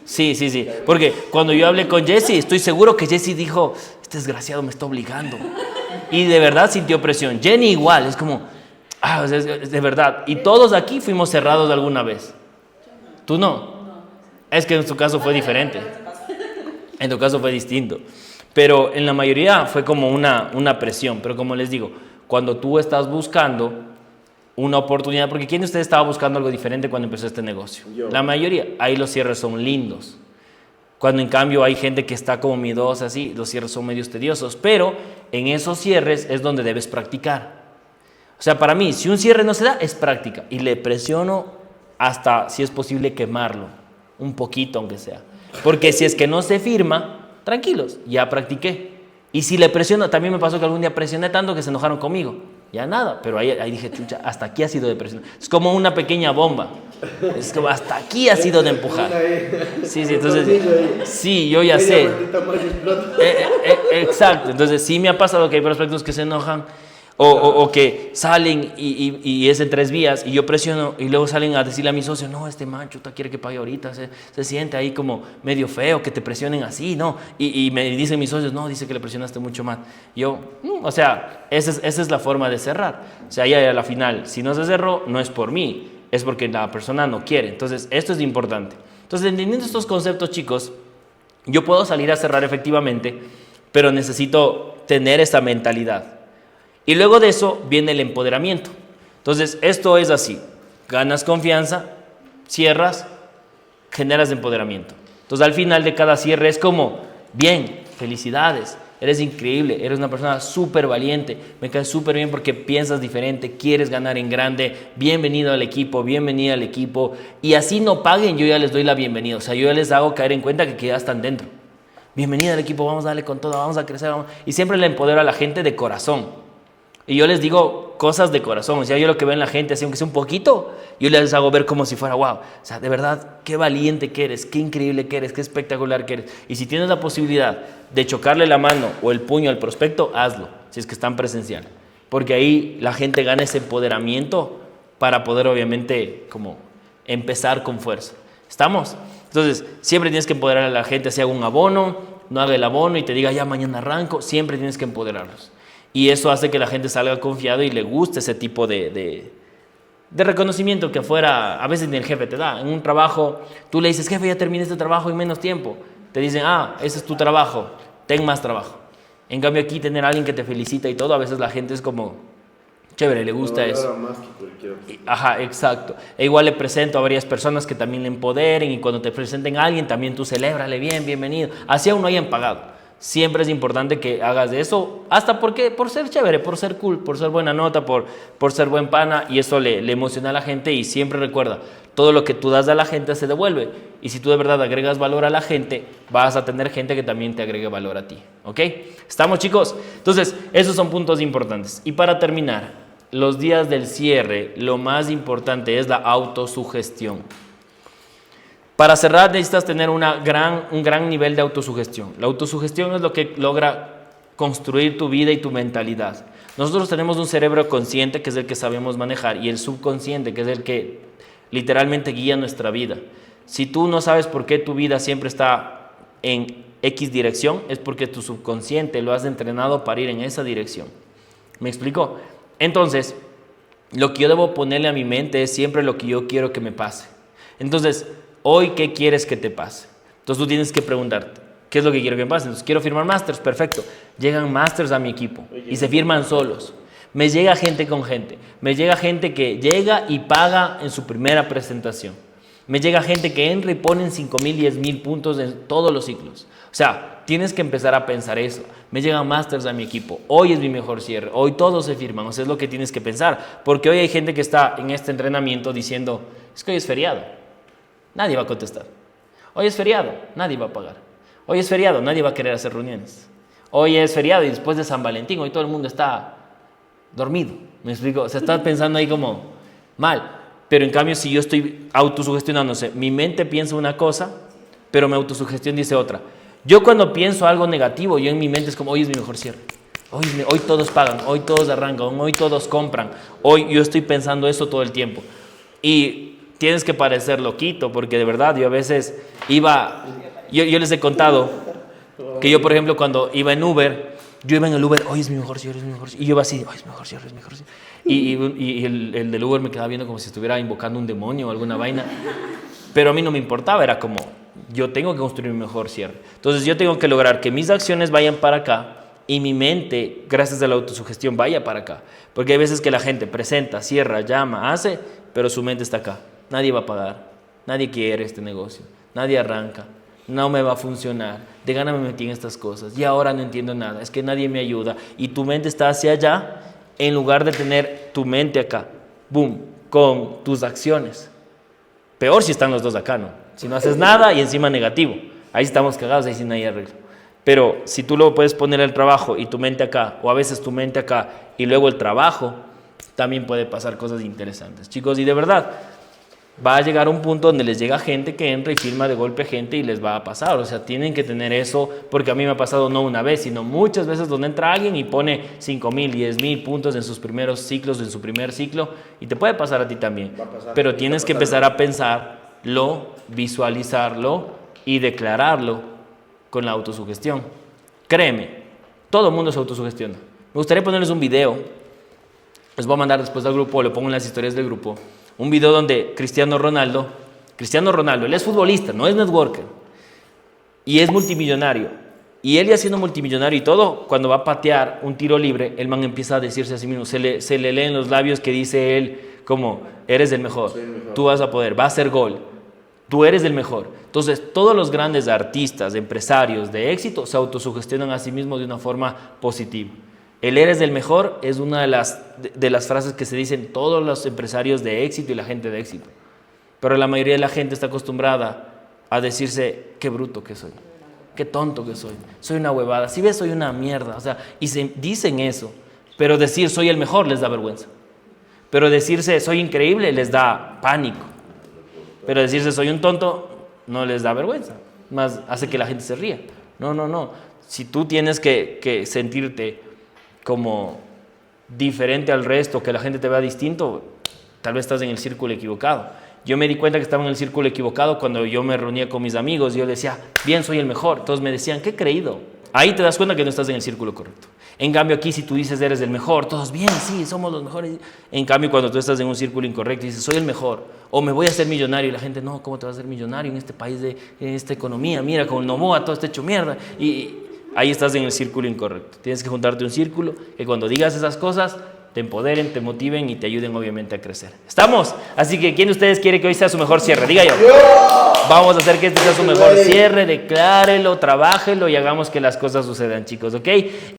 Sí. Porque cuando yo hablé con Jesse, estoy seguro que Jesse dijo, este desgraciado me está obligando. Y de verdad sintió presión. Jenny igual, es como, o sea, es de verdad. Y todos aquí fuimos cerrados alguna vez. ¿Tú no? Es que en tu caso fue diferente. En tu caso fue distinto. Pero en la mayoría fue como una presión. Pero como les digo, cuando tú estás buscando una oportunidad, porque ¿quién de ustedes estaba buscando algo diferente cuando empezó este negocio? Yo. La mayoría. Ahí los cierres son lindos. Cuando en cambio hay gente que está como miedosa, así, los cierres son medios tediosos. Pero en esos cierres es donde debes practicar. O sea, para mí, si un cierre no se da, es práctica. Y le presiono hasta, si es posible, quemarlo. Un poquito, aunque sea. Porque si es que no se firma, tranquilos, ya practiqué. Y si le presiono, también me pasó que algún día presioné tanto que se enojaron conmigo. Ya nada, pero ahí dije, chucha, hasta aquí ha sido de presión. Es como una pequeña bomba. Es como hasta aquí ha sido de empujar. Sí, entonces, sí, yo ya sé. Exacto, entonces sí me ha pasado que hay prospectos que se enojan. O que salen y es en 3 vías y yo presiono y luego salen a decirle a mi socio, no, este macho quiere que pague ahorita, se siente ahí como medio feo que te presionen así, ¿no? Y me dicen mis socios, no, dice que le presionaste mucho más. Yo, o sea, esa es la forma de cerrar. O sea, ya a la final, si no se cerró, no es por mí, es porque la persona no quiere. Entonces, esto es importante. Entonces, entendiendo estos conceptos, chicos, yo puedo salir a cerrar efectivamente, pero necesito tener esa mentalidad. Y luego de eso viene el empoderamiento. Entonces, esto es así. Ganas confianza, cierras, generas empoderamiento. Entonces, al final de cada cierre es como, bien, felicidades, eres increíble, eres una persona súper valiente, me caes súper bien porque piensas diferente, quieres ganar en grande, bienvenido al equipo, bienvenida al equipo. Y así no paguen, yo ya les doy la bienvenida. O sea, yo ya les hago caer en cuenta que ya están dentro. Bienvenida al equipo, vamos a darle con todo, vamos a crecer. Y siempre le empodero a la gente de corazón. Y yo les digo cosas de corazón, o sea, yo lo que veo en la gente, así aunque sea un poquito, yo les hago ver como si fuera, wow, o sea, de verdad, qué valiente que eres, qué increíble que eres, qué espectacular que eres. Y si tienes la posibilidad de chocarle la mano o el puño al prospecto, hazlo, si es que están presencial. Porque ahí la gente gana ese empoderamiento para poder, obviamente, como empezar con fuerza. ¿Estamos? Entonces, siempre tienes que empoderar a la gente, si haga un abono, no haga el abono y te diga, ya mañana arranco, siempre tienes que empoderarlos. Y eso hace que la gente salga confiado y le guste ese tipo de reconocimiento que afuera, a veces ni el jefe te da. En un trabajo, tú le dices, jefe, ya terminé este trabajo en menos tiempo. Te dicen, ese es tu trabajo, ten más trabajo. En cambio aquí tener a alguien que te felicita y todo, a veces la gente es como, Chévere, le gusta eso. Más que cualquier otro. Ajá, exacto. E igual le presento a varias personas que también le empoderen y cuando te presenten a alguien también tú celébrale bien, bienvenido. Así aún no hayan pagado. Siempre es importante que hagas de eso, hasta porque por ser chévere, por ser cool, por ser buena nota, por ser buen pana, y eso le emociona a la gente. Y siempre recuerda, todo lo que tú das a la gente se devuelve, y si tú de verdad agregas valor a la gente, vas a tener gente que también te agregue valor a ti, ¿ok? ¿Estamos, chicos? Entonces, esos son puntos importantes. Y para terminar, los días del cierre, lo más importante es la autosugestión. Para cerrar necesitas tener un gran nivel de autosugestión. La autosugestión es lo que logra construir tu vida y tu mentalidad. Nosotros tenemos un cerebro consciente, que es el que sabemos manejar, y el subconsciente, que es el que literalmente guía nuestra vida. Si tú no sabes por qué tu vida siempre está en X dirección, es porque tu subconsciente lo has entrenado para ir en esa dirección. ¿Me explico? Entonces, lo que yo debo ponerle a mi mente es siempre lo que yo quiero que me pase. Entonces, hoy, ¿qué quieres que te pase? Entonces tú tienes que preguntarte, ¿qué es lo que quiero que me pase? Entonces, quiero firmar másters, perfecto. Llegan másters a mi equipo y se firman solos. Me llega gente con gente. Me llega gente que llega y paga en su primera presentación. Me llega gente que entra y ponen 5,000, 10,000 puntos en todos los ciclos. O sea, tienes que empezar a pensar eso. Me llegan másters a mi equipo. Hoy es mi mejor cierre. Hoy todos se firman. O sea, es lo que tienes que pensar. Porque hoy hay gente que está en este entrenamiento diciendo, es que hoy es feriado. Nadie va a contestar. Hoy es feriado, nadie va a pagar. Hoy es feriado, nadie va a querer hacer reuniones. Hoy es feriado y después de San Valentín, hoy todo el mundo está dormido. ¿Me explico? O sea, estás pensando ahí como mal. Pero en cambio, si yo estoy autosugestionándose, mi mente piensa una cosa, pero mi autosugestión dice otra. Yo cuando pienso algo negativo, yo en mi mente es como, hoy es mi mejor cierre. Hoy todos pagan, hoy todos arrancan, hoy todos compran. Hoy yo estoy pensando eso todo el tiempo. Y tienes que parecer loquito, porque de verdad yo a veces yo les he contado que yo, por ejemplo, cuando iba en Uber, yo iba en el Uber, hoy es mi mejor cierre, es mi mejor cierre. Y yo iba así, hoy es mi mejor cierre, es mi mejor cierre. Y el del Uber me quedaba viendo como si estuviera invocando un demonio o alguna vaina. Pero a mí no me importaba, era como, yo tengo que construir mi mejor cierre. Entonces yo tengo que lograr que mis acciones vayan para acá y mi mente, gracias a la autosugestión, vaya para acá. Porque hay veces que la gente presenta, cierra, llama, hace, pero su mente está acá. Nadie va a pagar, nadie quiere este negocio, nadie arranca, no me va a funcionar, de gana me metí en estas cosas y ahora no entiendo nada, es que nadie me ayuda y tu mente está hacia allá en lugar de tener tu mente acá, boom, con tus acciones. Peor si están los dos acá, ¿no? Si no haces nada y encima negativo, ahí estamos cagados, ahí sí no hay arreglo. Pero si tú luego puedes poner el trabajo y tu mente acá, o a veces tu mente acá y luego el trabajo, también puede pasar cosas interesantes, chicos, y de verdad va a llegar un punto donde les llega gente que entra y firma de golpe gente y les va a pasar. O sea, tienen que tener eso, porque a mí me ha pasado no una vez, sino muchas veces donde entra alguien y pone 5,000, 10,000 puntos en sus primeros ciclos, en su primer ciclo, y te puede pasar a ti también. Pero tienes que empezar a pensarlo, visualizarlo y declararlo con la autosugestión. Créeme, todo el mundo se autosugestiona. Me gustaría ponerles un video, les voy a mandar después al grupo, lo pongo en las historias del grupo. Un video donde Cristiano Ronaldo, él es futbolista, no es networker, y es multimillonario. Y él ya siendo multimillonario y todo, cuando va a patear un tiro libre, el man empieza a decirse a sí mismo, se le leen los labios que dice él como, eres el mejor, tú vas a poder, va a hacer gol, tú eres el mejor. Entonces, todos los grandes artistas, empresarios de éxito, se autosugestionan a sí mismos de una forma positiva. El eres del mejor es una de las frases que se dicen todos los empresarios de éxito y la gente de éxito. Pero la mayoría de la gente está acostumbrada a decirse, qué bruto que soy, qué tonto que soy una huevada, si ves soy una mierda, o sea, y se dicen eso, pero decir soy el mejor les da vergüenza. Pero decirse soy increíble les da pánico. Pero decirse soy un tonto no les da vergüenza, más hace que la gente se ría. No. Si tú tienes que sentirte como diferente al resto, que la gente te vea distinto, tal vez estás en el círculo equivocado. Yo me di cuenta que estaba en el círculo equivocado cuando yo me reunía con mis amigos y yo decía, bien, soy el mejor. Todos me decían, qué creído. Ahí te das cuenta que no estás en el círculo correcto. En cambio aquí si tú dices eres el mejor, todos bien, sí, somos los mejores. En cambio cuando tú estás en un círculo incorrecto y dices soy el mejor o me voy a hacer millonario y la gente no, ¿cómo te vas a hacer millonario en este país, en esta economía? Mira, con el Novoa todo está hecho mierda. Y ahí estás en el círculo incorrecto. Tienes que juntarte un círculo que cuando digas esas cosas te empoderen, te motiven y te ayuden obviamente a crecer. ¿Estamos? Así que, ¿quién de ustedes quiere que hoy sea su mejor cierre? Diga yo. Vamos a hacer que este sea su mejor cierre, declárelo, trabájelo y hagamos que las cosas sucedan, chicos, ¿ok?